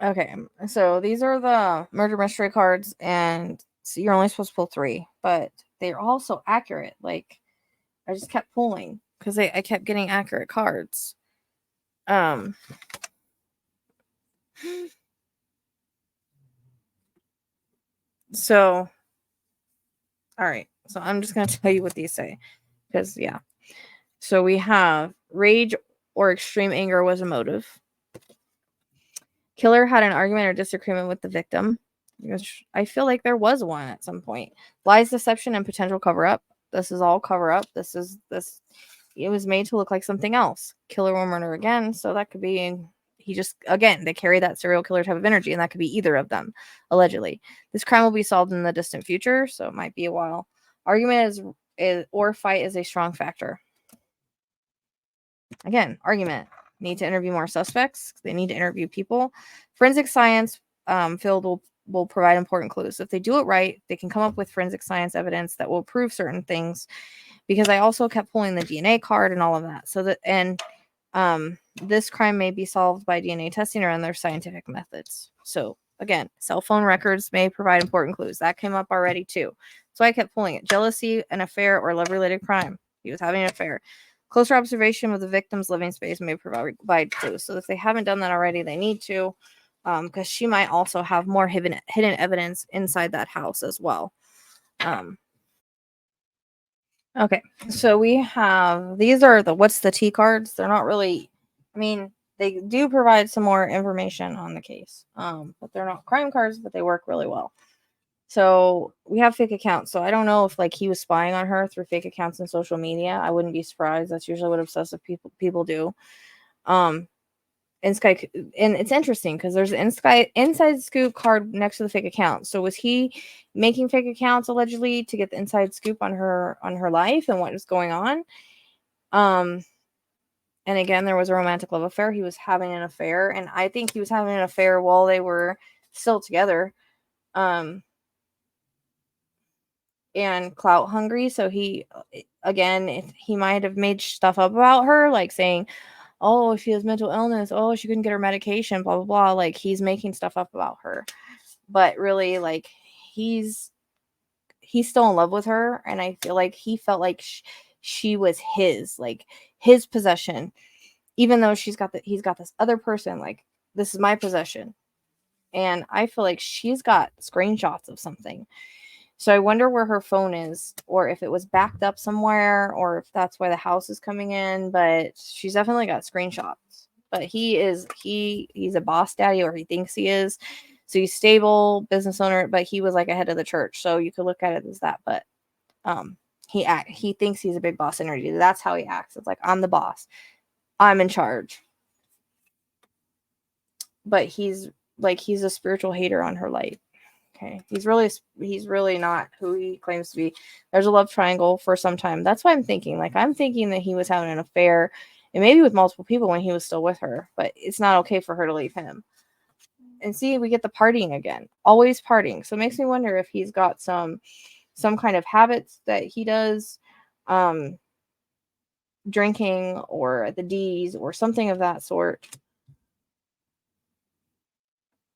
Okay, so these are the murder mystery cards, and so you're only supposed to pull 3, but they're also accurate. Like, I just kept pulling because I kept getting accurate cards. So, all right. So I'm just going to tell you what these say. Because, yeah. So we have rage or extreme anger was a motive. Killer had an argument or disagreement with the victim. Which I feel like there was one at some point. Lies, deception, and potential cover-up. This is all cover-up. It was made to look like something else. Killer will murder again. So that could be... they carry that serial killer type of energy, and that could be either of them, allegedly. This crime will be solved in the distant future, so it might be a while. Argument or fight is a strong factor. Again, argument. Need to interview more suspects. They need to interview people. Forensic science field will provide important clues. If they do it right, they can come up with forensic science evidence that will prove certain things, because I also kept pulling the DNA card and all of that. So this crime may be solved by DNA testing or other scientific methods. So again, cell phone records may provide important clues. That came up already too. So I kept pulling it. Jealousy, an affair, or love-related crime. He was having an affair. Closer observation of the victim's living space may provide clues. So if they haven't done that already, they need to, because she might also have more hidden evidence inside that house as well. Okay, so we have, these are the what's the T cards. They're not really, they do provide some more information on the case, but they're not crime cards, but they work really well. So we have fake accounts. So I don't know if like he was spying on her through fake accounts and social media. I wouldn't be surprised. That's usually what obsessive people do. And it's interesting because there's an inside scoop card next to the fake account. So was he making fake accounts allegedly to get the inside scoop on her life and what was going on? And again, there was a romantic love affair. He was having an affair, and I think he was having an affair while they were still together. and clout hungry. So he, again, he might have made stuff up about her, like saying, oh, she has mental illness, oh, she couldn't get her medication, blah blah blah. Like, he's making stuff up about her, but really, like, he's still in love with her, and I feel like he felt like she was his, like, his possession, even though he's got this other person, like, this is my possession. And I feel like she's got screenshots of something. So I wonder where her phone is, or if it was backed up somewhere, or if that's why the house is coming in. But she's definitely got screenshots. But he's a boss daddy, or he thinks he is. So he's stable, business owner, but he was like a head of the church. So you could look at it as that. But he thinks he's a big boss energy. That's how he acts. It's like, I'm the boss. I'm in charge. But he's a spiritual hater on her light. Okay. He's really not who he claims to be. There's a love triangle for some time. That's why I'm thinking that he was having an affair, and maybe with multiple people when he was still with her, but it's not okay for her to leave him. And see, we get the partying again. Always partying. So it makes me wonder if he's got some kind of habits that he does, drinking or the D's or something of that sort.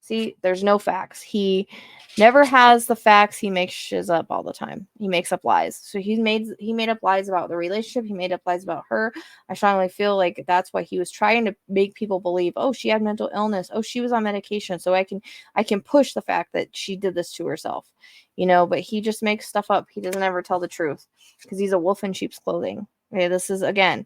See, there's no facts. He never has the facts. He makes shiz up all the time. He makes up lies. So he made up lies about the relationship. He made up lies about her. I strongly feel like that's why he was trying to make people believe, oh, she had mental illness. Oh, she was on medication. So I can push the fact that she did this to herself. But he just makes stuff up. He doesn't ever tell the truth because he's a wolf in sheep's clothing. Okay, this is, again,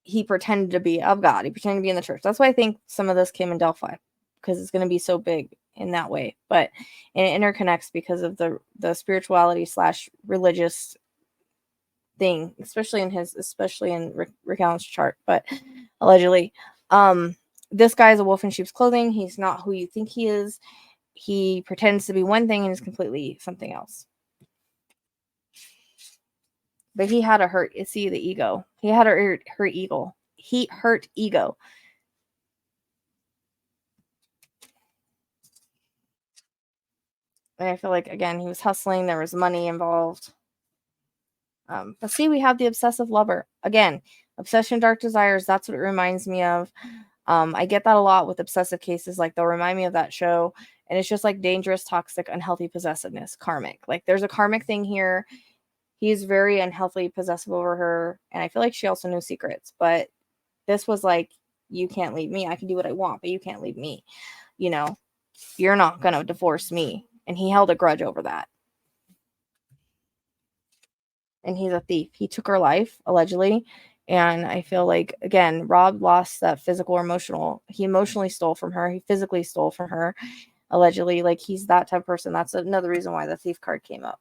he pretended to be of God. He pretended to be in the church. That's why I think some of this came in Delphi, because it's going to be so big in that way. But it interconnects because of the spirituality / religious thing, especially in Rick Allen's chart. But allegedly, this guy is a wolf in sheep's clothing. He's not who you think he is. He pretends to be one thing and is completely something else. But he had a hurt. See, the ego. He had a hurt ego. He hurt ego. And I feel like, again, he was hustling. There was money involved. But see, we have the obsessive lover. Again, obsession, dark desires. That's what it reminds me of. I get that a lot with obsessive cases. Like, they'll remind me of that show. And it's just like dangerous, toxic, unhealthy possessiveness. Karmic. Like, there's a karmic thing here. He's very unhealthily possessive over her. And I feel like she also knew secrets. But this was like, you can't leave me. I can do what I want, but you can't leave me. You're not going to divorce me. And he held a grudge over that. And he's a thief. He took her life, allegedly. And I feel like, again, Rob lost that physical or emotional. He emotionally stole from her. He physically stole from her, allegedly. Like, he's that type of person. That's another reason why the thief card came up.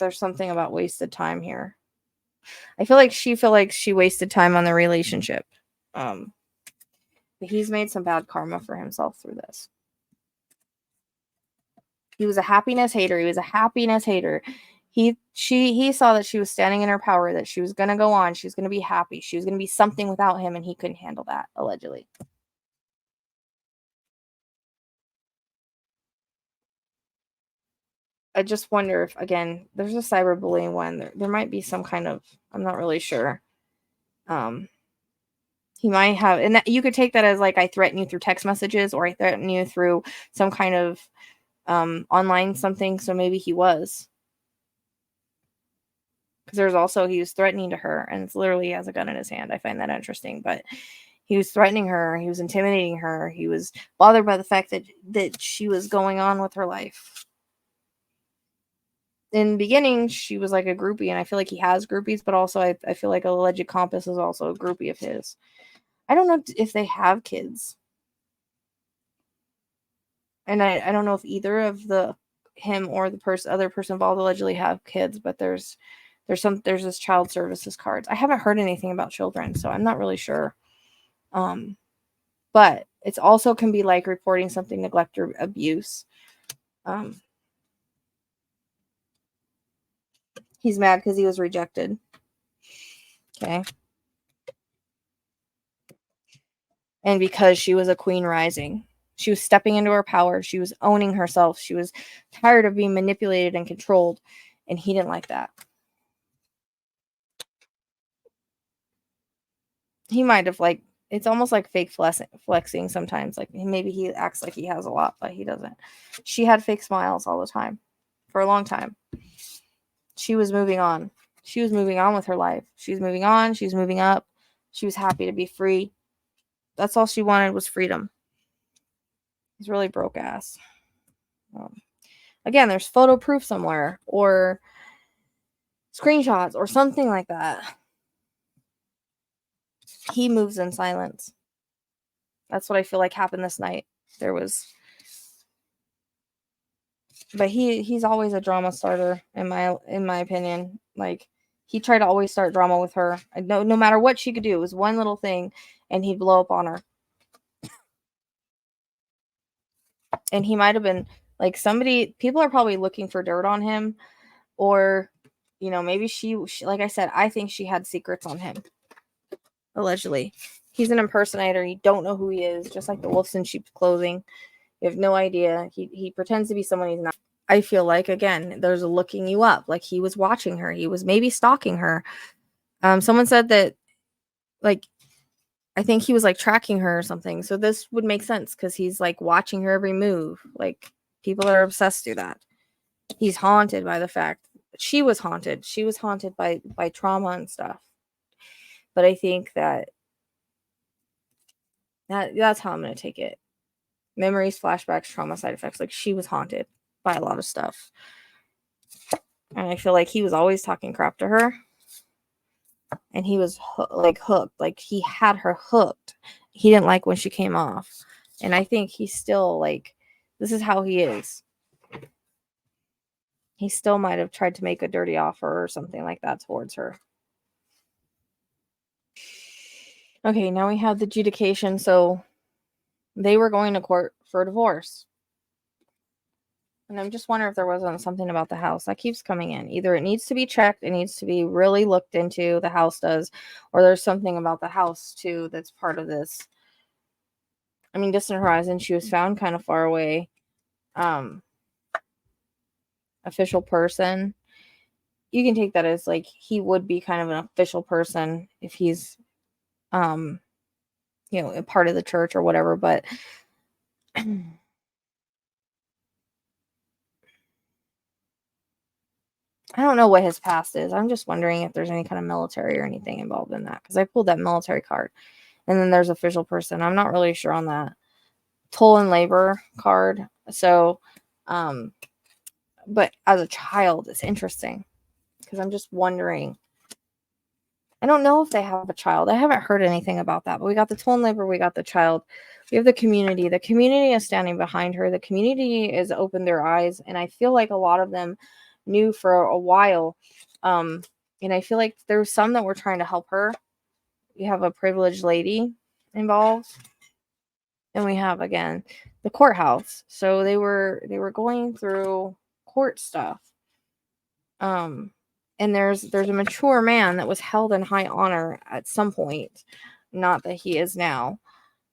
There's something about wasted time here. I feel like she wasted time on the relationship. But he's made some bad karma for himself through this. He was a happiness hater. He saw that she was standing in her power, that she was going to go on. She was going to be happy. She was going to be something without him, and he couldn't handle that, allegedly. I just wonder if, again, there's a cyberbullying one. There might be some kind of, I'm not really sure. He might have, and you could take that as like, I threaten you through text messages, or I threaten you through some kind of online something. So maybe he was. Because there's also, he was threatening to her, and it's literally, he has a gun in his hand. I find that interesting. But he was threatening her. He was intimidating her. He was bothered by the fact that she was going on with her life. In the beginning, she was like a groupie, and I feel like he has groupies, but also I feel like alleged Compass is also a groupie of his. I don't know if they have kids. And I don't know if either of him or the other person involved allegedly have kids, but there's this child services cards. I haven't heard anything about children, so I'm not really sure. But it's also can be like reporting something, neglect or abuse. He's mad because he was rejected. Okay. And because she was a queen rising, she was stepping into her power. She was owning herself. She was tired of being manipulated and controlled. And he didn't like that. He might have, like, it's almost like fake flexing sometimes. Like, maybe he acts like he has a lot, but he doesn't. She had fake smiles all the time for a long time. She was moving on. She was moving on with her life. She was moving on. She was moving up. She was happy to be free. That's all she wanted was freedom. He's really broke ass. Again, there's photo proof somewhere or screenshots or something like that. He moves in silence. That's what I feel like happened this night. But he's always a drama starter in my opinion. Like, he tried to always start drama with her. No matter what she could do, it was one little thing and he'd blow up on her. And he might have been like, people are probably looking for dirt on him, or maybe she, like I said, I think she had secrets on him. Allegedly. He's an impersonator. You don't know who he is, just like the wolves in sheep's clothing. You have no idea. He pretends to be someone he's not. I feel like, again, there's a looking you up. Like, he was watching her. He was maybe stalking her. Someone said that, like, I think he was like tracking her or something. So this would make sense because he's like watching her every move. Like, people are obsessed to that. He's haunted by the fact she was haunted. She was haunted by trauma and stuff. But I think that's how I'm going to take it. Memories, flashbacks, trauma, side effects. Like, she was haunted by a lot of stuff. And I feel like he was always talking crap to her. And he was hooked. Like, he had her hooked. He didn't like when she came off. And I think he's still like, this is how he is. He still might have tried to make a dirty offer or something like that towards her. Okay, now we have the adjudication. So they were going to court for a divorce. And I'm just wondering if there wasn't something about the house that keeps coming in. Either it needs to be checked, it needs to be really looked into, the house does, or there's something about the house too that's part of this. I mean, distant horizon, she was found kind of far away. Official person. You can take that as like he would be kind of an official person if he's a part of the church or whatever, but I don't know what his past is. I'm just wondering if there's any kind of military or anything involved in that, because I pulled that military card. And then there's official person. I'm not really sure on that. Toll and labor card. So, but as a child, it's interesting because I'm just wondering. I don't know if they have a child. I haven't heard anything about that. But we got the toll and labor. We got the child. We have the community. The community is standing behind her. The community has opened their eyes. And I feel like a lot of them knew for a while. And I feel like there's some that were trying to help her. We have a privileged lady involved. And we have, again, the courthouse. So they were going through court stuff. And there's a mature man that was held in high honor at some point. Not that he is now.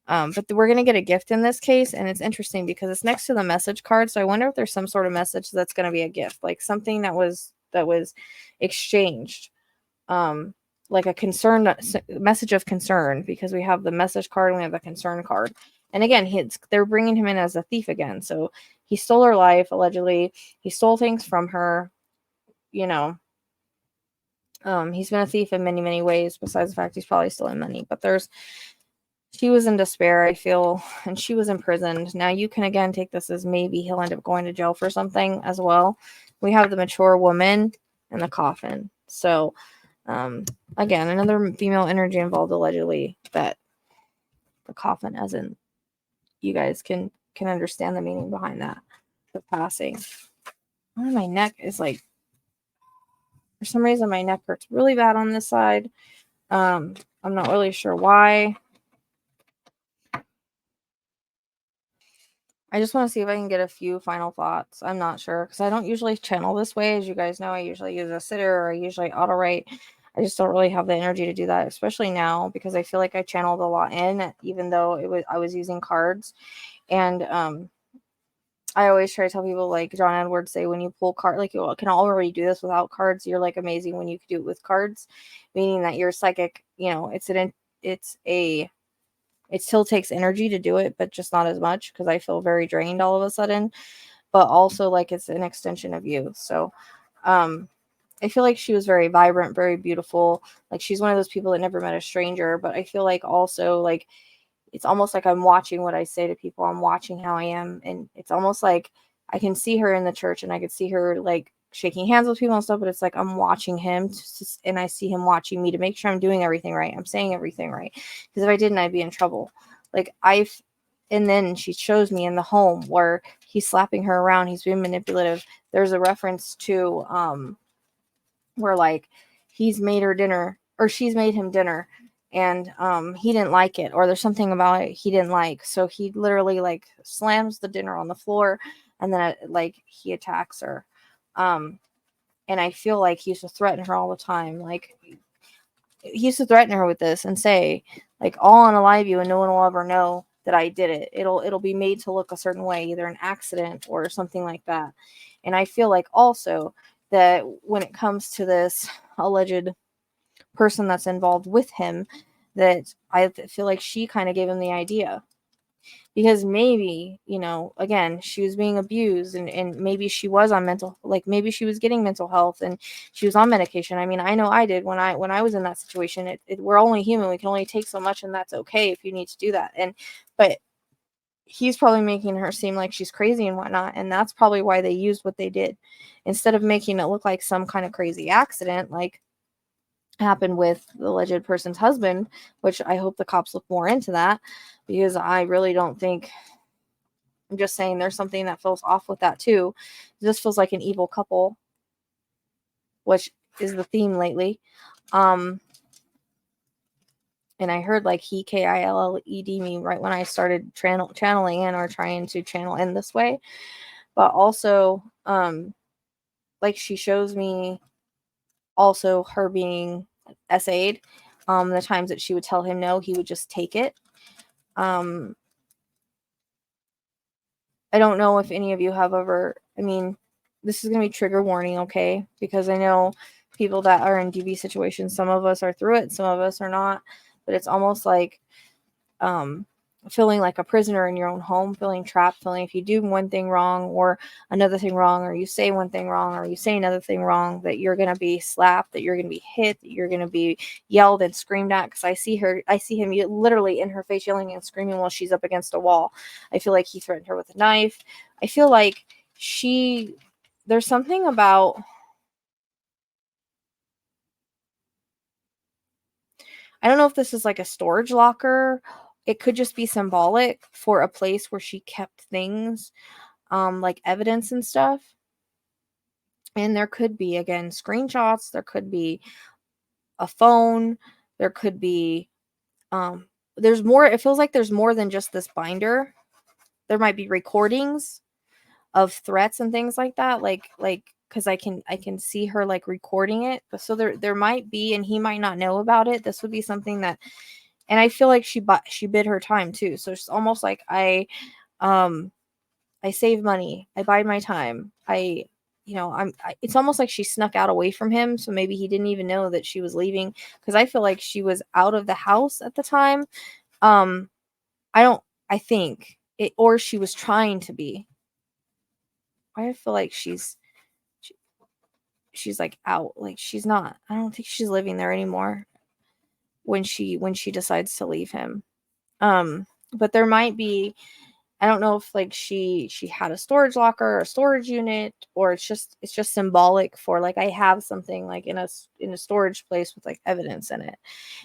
But we're going to get a gift in this case. And it's interesting because it's next to the message card. So I wonder if there's some sort of message that's going to be a gift. Like something that was exchanged. Like a message of concern, because we have the message card and we have the concern card. And again, they're bringing him in as a thief again. So he stole her life, allegedly. He stole things from her. He's been a thief in many, many ways, besides the fact he's probably stealing money. But she was in despair, I feel, and she was imprisoned. Now you can, again, take this as maybe he'll end up going to jail for something as well. We have the mature woman and the coffin. So, again, another female energy involved, allegedly, that the coffin, as in, you guys can understand the meaning behind that. The passing. Oh, my neck is like, for some reason, my neck hurts really bad on this side. I'm not really sure why. I just want to see if I can get a few final thoughts. I'm not sure because I don't usually channel this way. As you guys know, I usually use a sitter or I usually auto write. I just don't really have the energy to do that, especially now, because I feel like I channeled a lot in, even though I was using cards. And I always try to tell people, like John Edwards say, when you pull card, like you can already do this without cards. You're like amazing when you can do it with cards, meaning that you're psychic. It still takes energy to do it, but just not as much, because I feel very drained all of a sudden. But also, like, it's an extension of you. So, I feel like she was very vibrant, very beautiful. Like, she's one of those people that never met a stranger. But I feel like also, like, it's almost like I'm watching what I say to people. I'm watching how I am. And it's almost like I can see her in the church, and I could see her like shaking hands with people and stuff, but it's like I'm watching him and I see him watching me to make sure I'm doing everything right. I'm saying everything right. Because if I didn't, I'd be in trouble. Like and then she shows me in the home where he's slapping her around. He's being manipulative. There's a reference to, where like he's made her dinner, or she's made him dinner, and he didn't like it, or there's something about it he didn't like, so he literally like slams the dinner on the floor, and then like he attacks her. And I feel like he used to threaten her all the time. Like, he used to threaten her with this and say, like, I'll unalive you and no one will ever know that I did it. It'll be made to look a certain way, either an accident or something like that. And I feel like also that when it comes to this alleged person that's involved with him, that I feel like she kind of gave him the idea. Because maybe, again, she was being abused, and maybe she was on maybe she was getting mental health and she was on medication. I mean, I know I did when I was in that situation. We're only human. We can only take so much, and that's okay if you need to do that. But he's probably making her seem like she's crazy and whatnot. And that's probably why they used what they did, instead of making it look like some kind of crazy accident, like happened with the alleged person's husband, which I hope the cops look more into that, because I really don't think, I'm just saying there's something that feels off with that too. This feels like an evil couple, which is the theme lately. And I heard like he killed me right when I started channeling in, or trying to channel in this way. But also, like, she shows me also her being SA'd. The times that she would tell him no, he would just take it. I don't know if any of you have ever, I mean, this is going to be trigger warning, okay? Because I know people that are in DV situations, some of us are through it, some of us are not. But it's almost like feeling like a prisoner in your own home, feeling trapped, feeling if you do one thing wrong or another thing wrong, or you say one thing wrong or you say another thing wrong, that you're going to be slapped, that you're going to be hit, that you're going to be yelled and screamed at. Because I see him literally in her face yelling and screaming while she's up against a wall. I feel like he threatened her with a knife. I feel like there's something about, I don't know if this is like a storage locker. It could just be symbolic for a place where she kept things, like evidence and stuff. And there could be, again, screenshots. There could be a phone. There could be, there's more. It feels like there's more than just this binder. There might be recordings of threats and things like that. Because I can see her like recording it. So there might be, and he might not know about it. This would be something that, and I feel like she bid her time too. So it's almost like I save money. I bide my time. It's almost like she snuck out away from him. So maybe he didn't even know that she was leaving. Cause I feel like she was out of the house at the time. I think it, or she was trying to be. I feel like she's like out. Like, she's not, I don't think she's living there anymore when she decides to leave him. But there might be, I don't know if like she had a storage locker or a storage unit, or it's just symbolic for like, I have something like in a storage place with like evidence in it.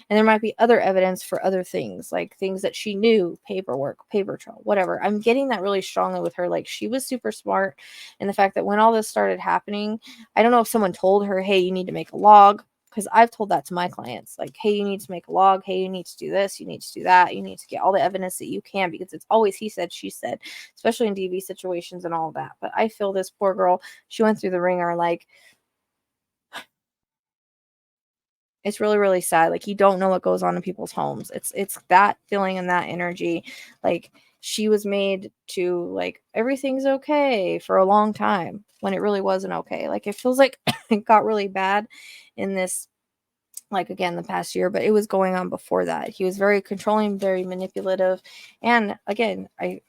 And there might be other evidence for other things, like things that she knew, paperwork, paper trail, whatever. I'm getting that really strongly with her. Like, she was super smart. And the fact that when all this started happening, I don't know if someone told her, hey, you need to make a log. Because I've told that to my clients, like, hey, you need to make a log. Hey, you need to do this. You need to do that. You need to get all the evidence that you can, because it's always he said, she said, especially in DV situations and all of that. But I feel this poor girl, she went through the ringer. Like, It's really, really sad. Like, you don't know what goes on in people's homes. It's that feeling and that energy. Like, she was made to, like, everything's okay for a long time when it really wasn't okay. Like, it feels like it got really bad in this, like, again, the past year, but it was going on before that. He was very controlling, very manipulative. And again, I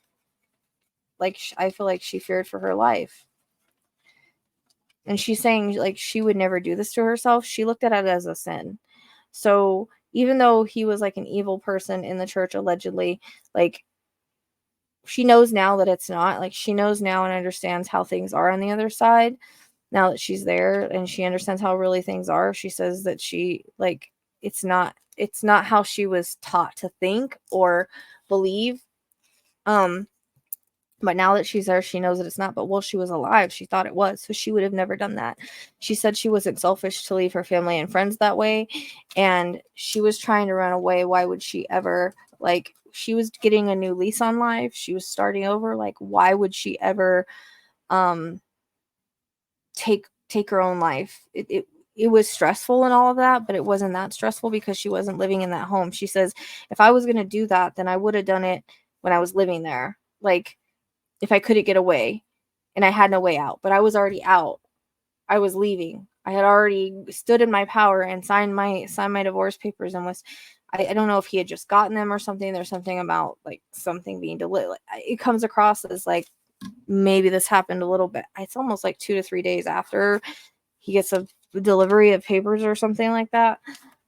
feel like she feared for her life. And she's saying, like, she would never do this to herself. She looked at it as a sin. So even though he was, like, an evil person in the church, allegedly, like, she knows now that it's not. Like, she knows now and understands how things are on the other side. Now that she's there and she understands how really things are, she says that she, like, it's not how she was taught to think or believe. But now that she's there, she knows that it's not. But while she was alive, she thought it was. So she would have never done that. She said she wasn't selfish to leave her family and friends that way. And she was trying to run away. Why would she ever? Like, she was getting a new lease on life. She was starting over. Like, why would she ever take her own life? It was stressful and all of that, but it wasn't that stressful because she wasn't living in that home. She says, if I was going to do that, then I would have done it when I was living there. Like, if I couldn't get away and I had no way out, but I was already out. I was leaving. I had already stood in my power and signed my divorce papers and was, I don't know if he had just gotten them or something. There's something about, like, something being delivered. Like, it comes across as like maybe this happened a little bit. It's almost like 2 to 3 days after he gets a delivery of papers or something like that.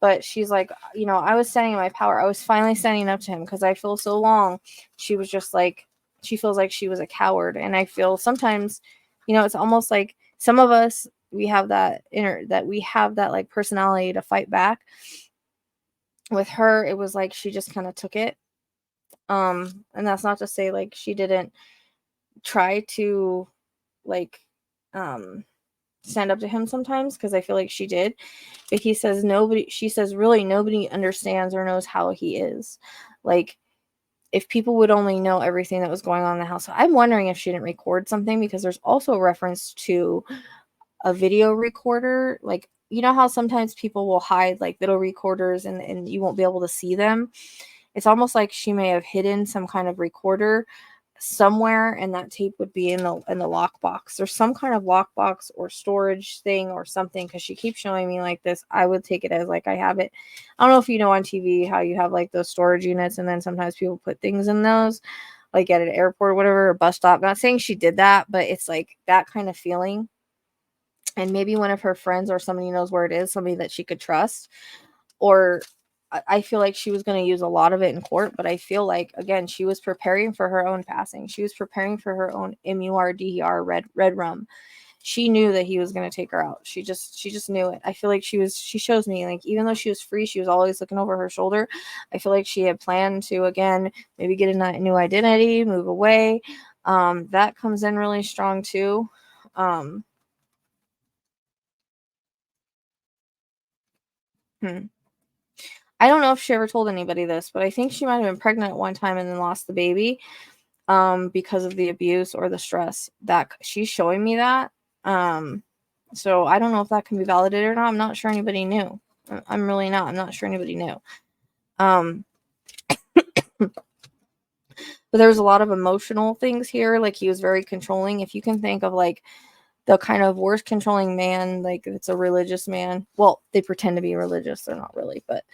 But she's like, I was standing in my power. I was finally standing up to him because I feel so long. She was just like, she feels like she was a coward. And I feel sometimes, it's almost like some of us, we have that like personality to fight back. With her, it was like she just kind of took it. And that's not to say, like, she didn't try to, like, stand up to him sometimes, because I feel like she did. But she says really nobody understands or knows how he is. Like, if people would only know everything that was going on in the house. So I'm wondering if she didn't record something, because there's also a reference to a video recorder. Like, you know how sometimes people will hide, like, little recorders and you won't be able to see them? It's almost like she may have hidden some kind of recorder somewhere, and that tape would be in the lockbox. There's some kind of lockbox or storage thing or something, because she keeps showing me like this. I would take it as like I have it. I don't know if you know on TV how you have like those storage units, and then sometimes people put things in those, like at an airport or whatever, or bus stop. Not saying she did that, but it's like that kind of feeling. And maybe one of her friends or somebody knows where it is, somebody that she could trust. Or I feel like she was going to use a lot of it in court, but I feel like, again, she was preparing for her own passing. She was preparing for her own MURDER, red rum. She knew that he was going to take her out. She just knew it. I feel like she shows me, like, even though she was free, she was always looking over her shoulder. I feel like she had planned to, again, maybe get a new identity, move away. That comes in really strong too. I don't know if she ever told anybody this, but I think she might have been pregnant at one time and then lost the baby because of the abuse or the stress. That she's showing me that. So I don't know if that can be validated or not. I'm not sure anybody knew. I'm really not. I'm not sure anybody knew. But there was a lot of emotional things here. Like, he was very controlling. If you can think of, like, the kind of worst controlling man, like, it's a religious man. Well, they pretend to be religious. They're not really, but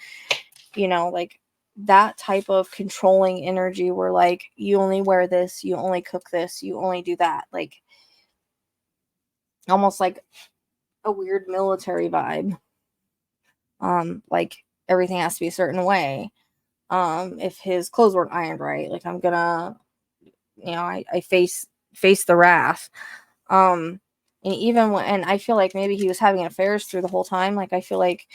like, that type of controlling energy where, like, you only wear this, you only cook this, you only do that. Like, almost like a weird military vibe. Like, everything has to be a certain way. If his clothes weren't ironed right, like, I'm gonna, I face the wrath. And even when, and I feel like maybe he was having affairs through the whole time. Like, I feel like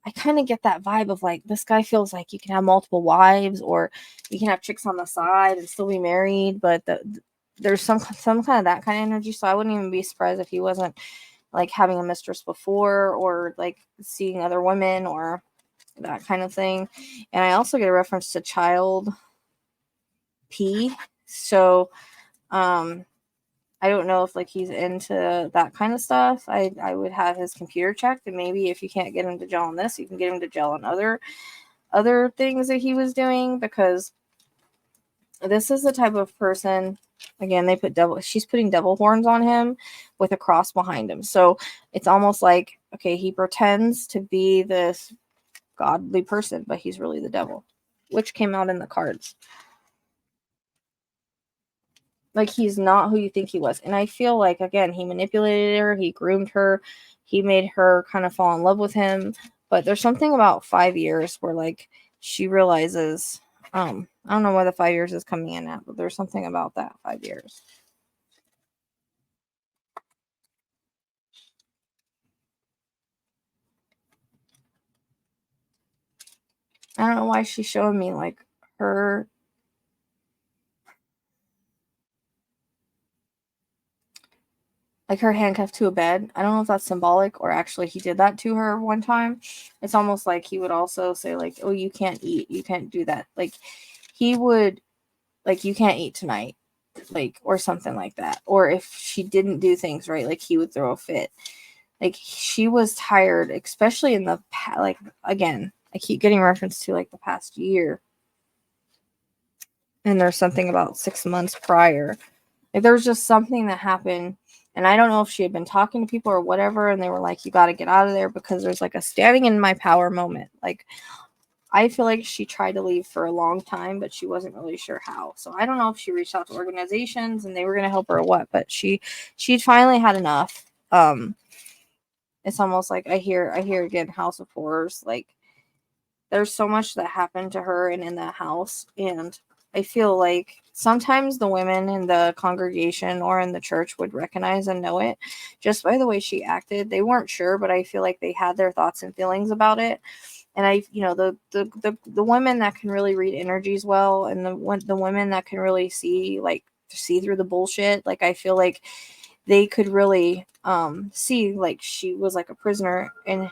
I kind of get that vibe of, like, this guy feels like you can have multiple wives, or you can have chicks on the side and still be married, but there's some kind of that kind of energy. So I wouldn't even be surprised if he wasn't, like, having a mistress before, or, like, seeing other women, or that kind of thing. And I also get a reference to child P. So, I don't know if like he's into that kind of stuff. I would have his computer checked, and maybe if you can't get him to gel on this, you can get him to gel on other things that he was doing, because this is the type of person, again, she's putting devil horns on him with a cross behind him. So it's almost like, okay, he pretends to be this godly person, but he's really the devil, which came out in the cards. Like, he's not who you think he was. And I feel like, again, he manipulated her, he groomed her, he made her kind of fall in love with him. But there's something about 5 years where, like, she realizes, I don't know why the 5 years is coming in at, but there's something about that 5 years. I don't know why she's showing me, like, her handcuffed to a bed. I don't know if that's symbolic or actually he did that to her one time. It's almost like he would also say, like, oh, you can't eat, you can't do that. Like, he would, like, you can't eat tonight, like, or something like that. Or if she didn't do things right, like, he would throw a fit. Like, she was tired, especially in the like, again, I keep getting reference to like the past year, and there's something about 6 months prior. Like, there was just something that happened, and I don't know if she had been talking to people or whatever, and they were like, you got to get out of there, because there's like a standing in my power moment. Like, I feel like she tried to leave for a long time, but she wasn't really sure how. So I don't know if she reached out to organizations and they were going to help her or what, but she'd finally had enough. It's almost like I hear again, House of Horrors. Like, there's so much that happened to her and in that house, and I feel like sometimes the women in the congregation or in the church would recognize and know it just by the way she acted. They weren't sure, but I feel like they had their thoughts and feelings about it. And I, the women that can really read energies well, and the women that can really see through the bullshit, like, I feel like they could really see, like, she was like a prisoner and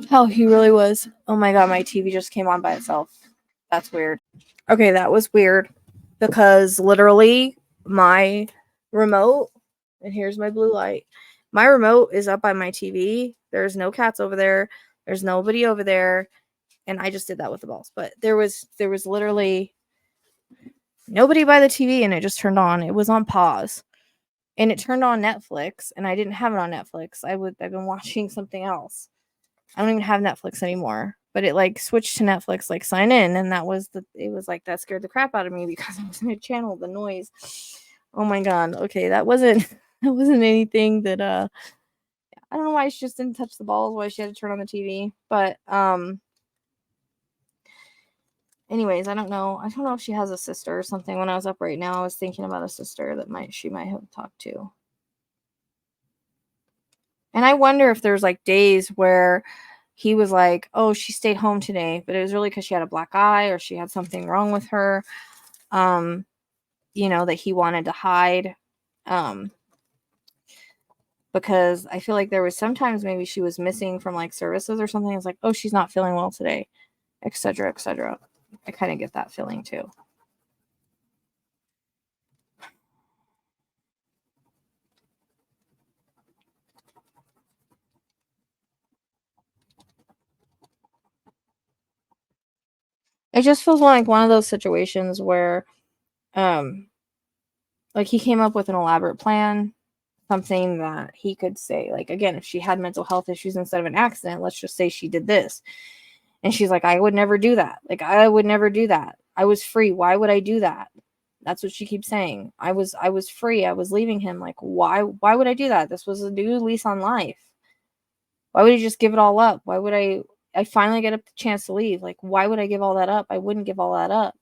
how he really was. Oh my god, my TV just came on by itself. That's weird. Okay, that was weird, because literally my remote, and here's my blue light. My remote is up by my TV. There's no cats over there. There's nobody over there. And I just did that with the balls. But there was literally nobody by the TV, and it just turned on. It was on pause. And it turned on Netflix, and I didn't have it on Netflix. I've been watching something else. I don't even have Netflix anymore. But it like switched to Netflix, like sign in, and it was like that scared the crap out of me, because I was in a channel, the noise. Oh my god. Okay, that wasn't anything that I don't know why she just didn't touch the balls, why she had to turn on the TV. But anyways, I don't know if she has a sister or something. When I was up right now, I was thinking about a sister that she might have talked to. And I wonder if there's like days where he was like, oh, she stayed home today, but it was really because she had a black eye or she had something wrong with her, that he wanted to hide. Because I feel like there was sometimes maybe she was missing from like services or something. It's like, oh, she's not feeling well today, etc., etc. I kind of get that feeling too. It just feels like one of those situations where, like, he came up with an elaborate plan, something that he could say, like, again, if she had mental health issues instead of an accident, let's just say she did this. And she's like, I would never do that. Like, I would never do that. I was free. Why would I do that? That's what she keeps saying. I was free. I was leaving him. Like, why would I do that? This was a new lease on life. Why would he just give it all up? Why would I finally get a chance to leave? Like, why would I give all that up? I wouldn't give all that up.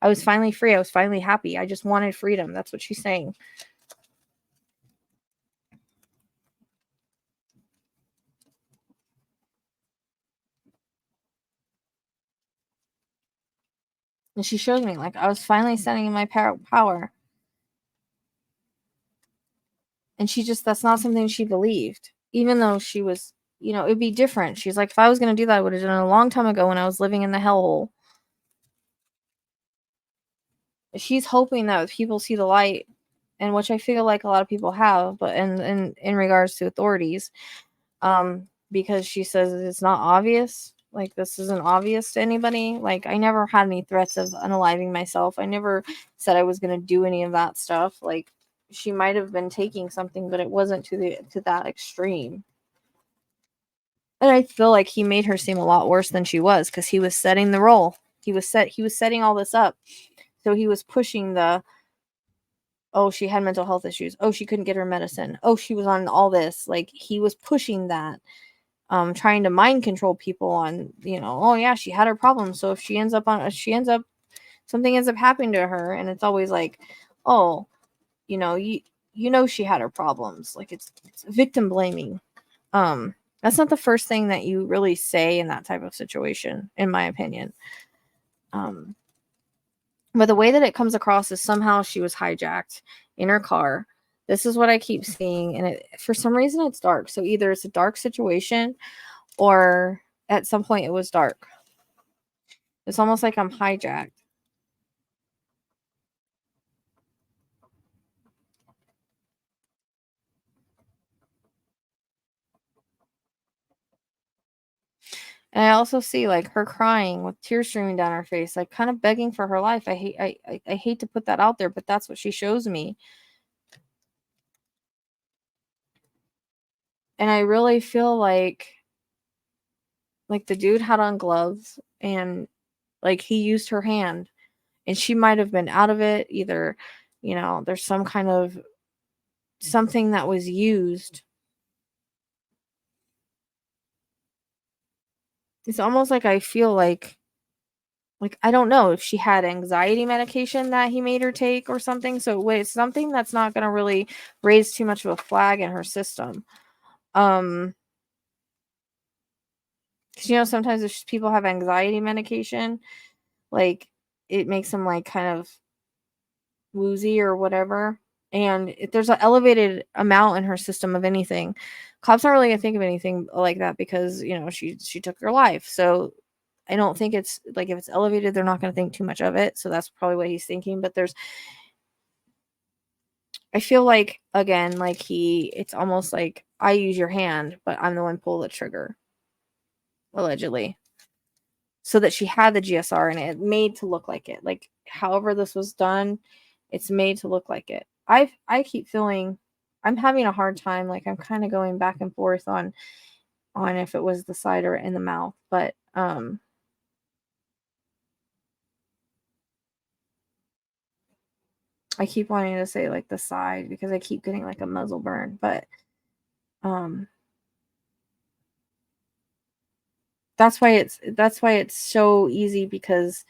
I was finally free. I was finally happy. I just wanted freedom. That's what she's saying. And she showed me, like, I was finally standing in my power. And that's not something she believed. Even though she was, it'd be different. She's like, if I was going to do that, I would have done it a long time ago when I was living in the hellhole. She's hoping that if people see the light and which I feel like a lot of people have, but in regards to authorities, because she says it's not obvious. Like, this isn't obvious to anybody. Like, I never had any threats of unaliving myself. I never said I was going to do any of that stuff. Like, she might have been taking something, but it wasn't to that extreme. And I feel like he made her seem a lot worse than she was, because he was setting the role. He was setting all this up. So he was pushing the, oh, she had mental health issues. Oh, she couldn't get her medicine. Oh, she was on all this. Like, he was pushing that, trying to mind control people on, oh yeah, she had her problems. So if something ends up happening to her, and it's always like, oh, she had her problems. Like, it's victim blaming. That's not the first thing that you really say in that type of situation, in my opinion. But the way that it comes across is somehow she was hijacked in her car. This is what I keep seeing, and for some reason it's dark. So either it's a dark situation, or at some point it was dark. It's almost like I'm hijacked. And I also see like her crying with tears streaming down her face, like kind of begging for her life. I hate to put that out there, but that's what she shows me. And I really feel like the dude had on gloves, and like he used her hand, and she might have been out of it. Either, there's some kind of something that was used. It's almost like I feel like I don't know if she had anxiety medication that he made her take or something. So it's something that's not going to really raise too much of a flag in her system. Because sometimes if people have anxiety medication, like, it makes them like kind of woozy or whatever. And if there's an elevated amount in her system of anything, cops aren't really gonna think of anything like that, because she took her life. So I don't think it's like, if it's elevated, they're not gonna think too much of it. So that's probably what he's thinking. But I feel like, again, like it's almost like, I use your hand, but I'm the one pull the trigger, allegedly. So that she had the GSR, and it made to look like it. Like, however this was done, it's made to look like it. I keep feeling I'm having a hard time. Like, I'm kind of going back and forth on if it was the side or in the mouth. But I keep wanting to say like the side, because I keep getting like a muzzle burn. But that's why it's so easy, because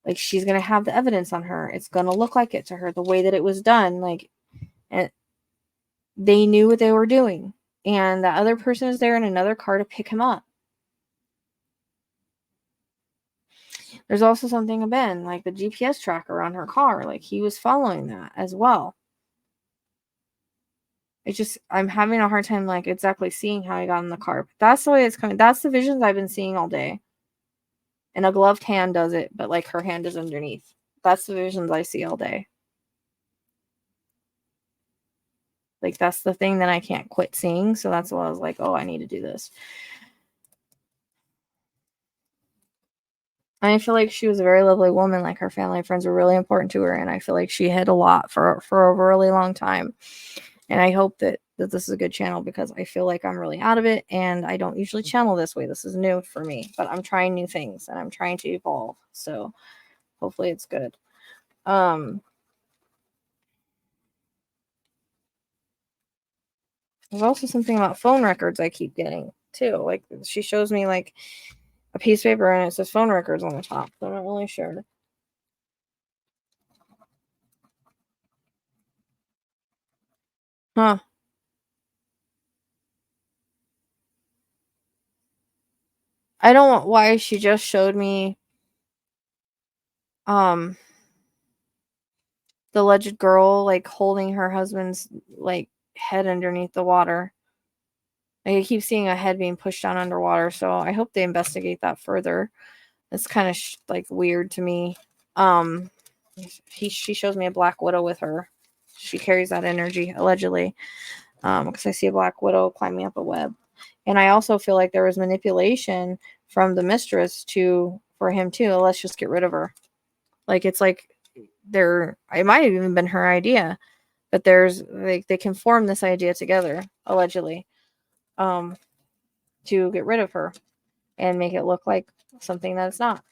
like, she's gonna have the evidence on her. It's gonna look like it to her, the way that it was done. Like, and they knew what they were doing, and the other person is there in another car to pick him up. There's also something about like the GPS tracker on her car. Like, he was following that as well. It's just, I'm having a hard time like exactly seeing how he got in the car. But that's the way it's coming. That's the visions I've been seeing all day. And a gloved hand does it, but like her hand is underneath. That's the visions I see all day. Like, that's the thing that I can't quit seeing. So that's why I was like, oh, I need to do this. I feel like she was a very lovely woman. Like, her family and friends were really important to her. And I feel like she had a lot for a really long time. And I hope that this is a good channel, because I feel like I'm really out of it. And I don't usually channel this way. This is new for me. But I'm trying new things, and I'm trying to evolve. So hopefully it's good. There's also something about phone records I keep getting too. Like, she shows me like a piece of paper, and it says phone records on the top. So I'm not really sure. Huh. I don't know why she just showed me the alleged girl like holding her husband's like head underneath the water. Like, I keep seeing a head being pushed down underwater, so I hope they investigate that further. It's kind of like weird to me. She shows me a black widow with her. She carries that energy, allegedly. Because I see a black widow climbing up a web. And I also feel like there was manipulation from the mistress for him too. Let's just get rid of her. Like, it's like it might have even been her idea, but there's like they can form this idea together, allegedly, to get rid of her and make it look like something that it's not.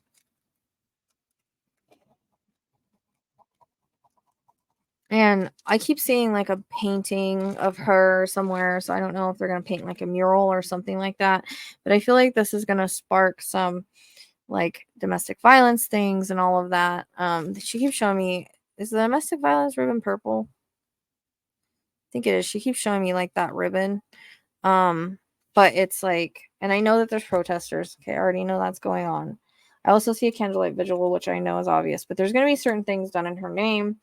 And I keep seeing like a painting of her somewhere, so I don't know if they're going to paint like a mural or something like that, but I feel like this is going to spark some like domestic violence things and all of that. She keeps showing me, is the domestic violence ribbon purple? I think it is. She keeps showing me like that ribbon. But it's like, and I know that there's protesters. Okay, I already know that's going on. I also see a candlelight vigil, which I know is obvious, but there's going to be certain things done in her name.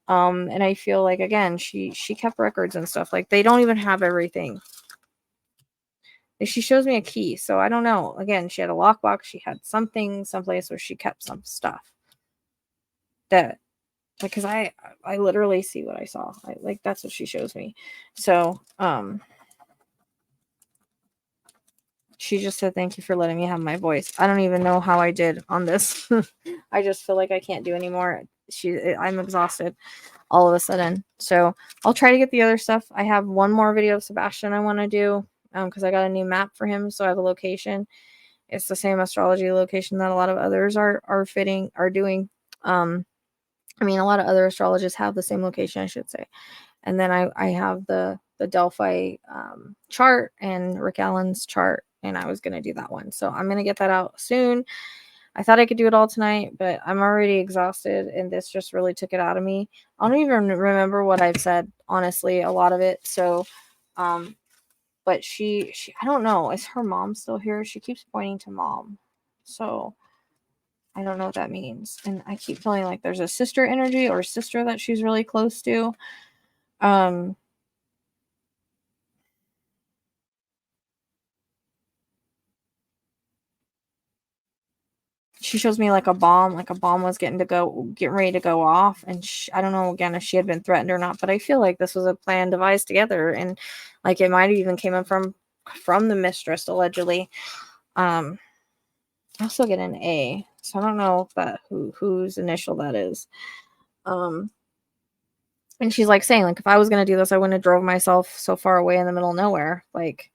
And I feel like, again, she kept records and stuff. Like, they don't even have everything. She shows me a key, so I don't know. Again, she had a lockbox. She had something someplace where she kept some stuff that, because I literally see what I saw. Like, that's what she shows me. So she just said, thank you for letting me have my voice. I don't even know how I did on this. I just feel like I can't do anymore. I'm exhausted all of a sudden. So I'll try to get the other stuff. I have one more video of Sebastian I want to do, because I got a new map for him. So I have a location. It's the same astrology location that a lot of others are doing. I mean, a lot of other astrologists have the same location, I should say. And then I have the Delphi chart and Rick Allen's chart, and I was going to do that one. So I'm going to get that out soon. I thought I could do it all tonight, but I'm already exhausted, and this just really took it out of me. I don't even remember what I've said, honestly, a lot of it. So, but she I don't know. Is her mom still here? She keeps pointing to mom. So I don't know what that means. And I keep feeling like there's a sister energy or sister that she's really close to. She shows me like a bomb was getting ready to go off, and I don't know again if she had been threatened or not, but I feel like this was a plan devised together, and like it might have even came from the mistress, allegedly. I also get an A, so I don't know if that whose initial that is. And she's like saying, like, if I was gonna do this, I wouldn't have drove myself so far away in the middle of nowhere, like.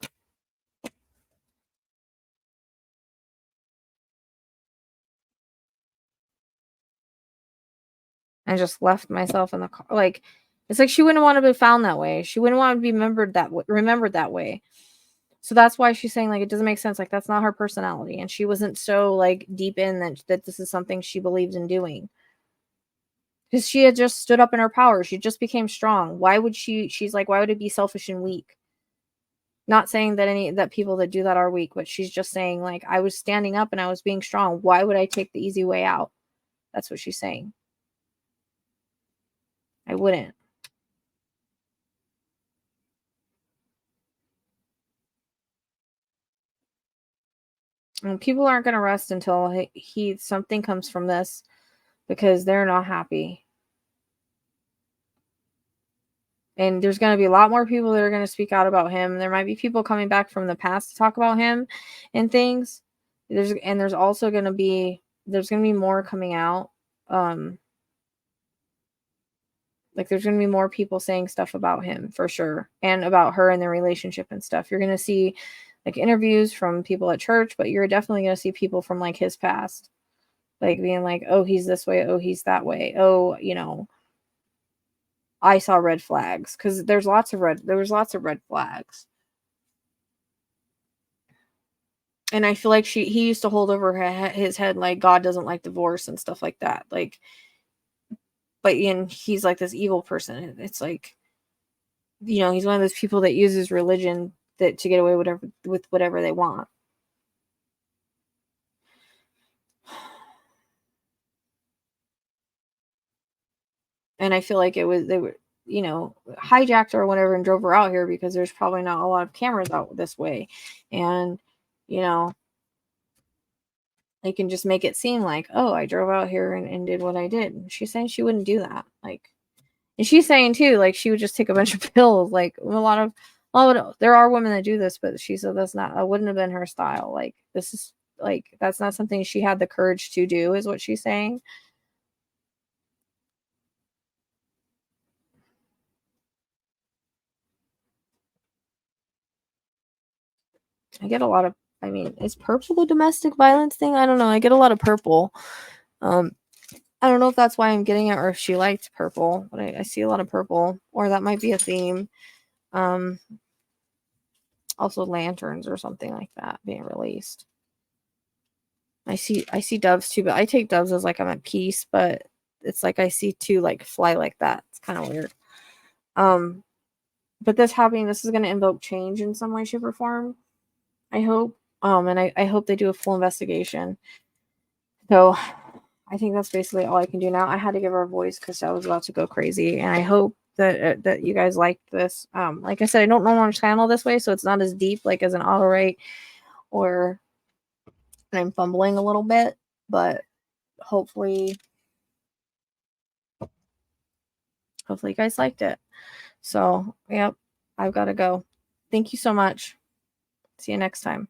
I just left myself in the car. Like, it's like she wouldn't want to be found that way. She wouldn't want to be remembered that way. So that's why she's saying, like, it doesn't make sense. Like, that's not her personality, and she wasn't so like deep in that this is something she believed in doing. Because she had just stood up in her power. She just became strong. Why would she's like, why would it be selfish and weak? Not saying that people that do that are weak, but she's just saying, like, I was standing up and I was being strong. Why would I take the easy way out? That's what she's saying. I wouldn't. And people aren't going to rest until something comes from this, because they're not happy. And there's going to be a lot more people that are going to speak out about him. There might be people coming back from the past to talk about him and things. There's also going to be more coming out. Like, there's going to be more people saying stuff about him for sure, and about her and their relationship and stuff. You're going to see like interviews from people at church, but you're definitely going to see people from like his past, like being like, oh, he's this way, oh, he's that way, oh, I saw red flags, because there was lots of red flags. And I feel like he used to hold over his head like God doesn't like divorce and stuff like that. Like, but he's like this evil person. It's like, he's one of those people that uses religion to get away with whatever they want. And I feel like they were, hijacked her or whatever and drove her out here, because there's probably not a lot of cameras out this way. And, they can just make it seem like, oh, I drove out here and did what I did. She's saying she wouldn't do that. Like, And she's saying too, like she would just take a bunch of pills. Like there are women that do this, but she said that wouldn't have been her style. Like this is like that's not something she had the courage to do, is what she's saying. I get a lot of, I mean, is purple the domestic violence thing? I don't know. I get a lot of purple. I don't know if that's why I'm getting it or if she liked purple, but I see a lot of purple, or that might be a theme. Also lanterns or something like that being released. I see doves too, but I take doves as like I'm at peace, but it's like I see two like fly like that. It's kind of weird. But this is going to invoke change in some way, shape, or form. I hope. And I hope they do a full investigation. So I think that's basically all I can do now. I had to give her a voice because I was about to go crazy, and I hope that you guys liked this. Like I said, I don't normally channel this way, so it's not as deep like as an Autowrite, or I'm fumbling a little bit, but hopefully you guys liked it. So, yep, I've got to go. Thank you so much. See you next time.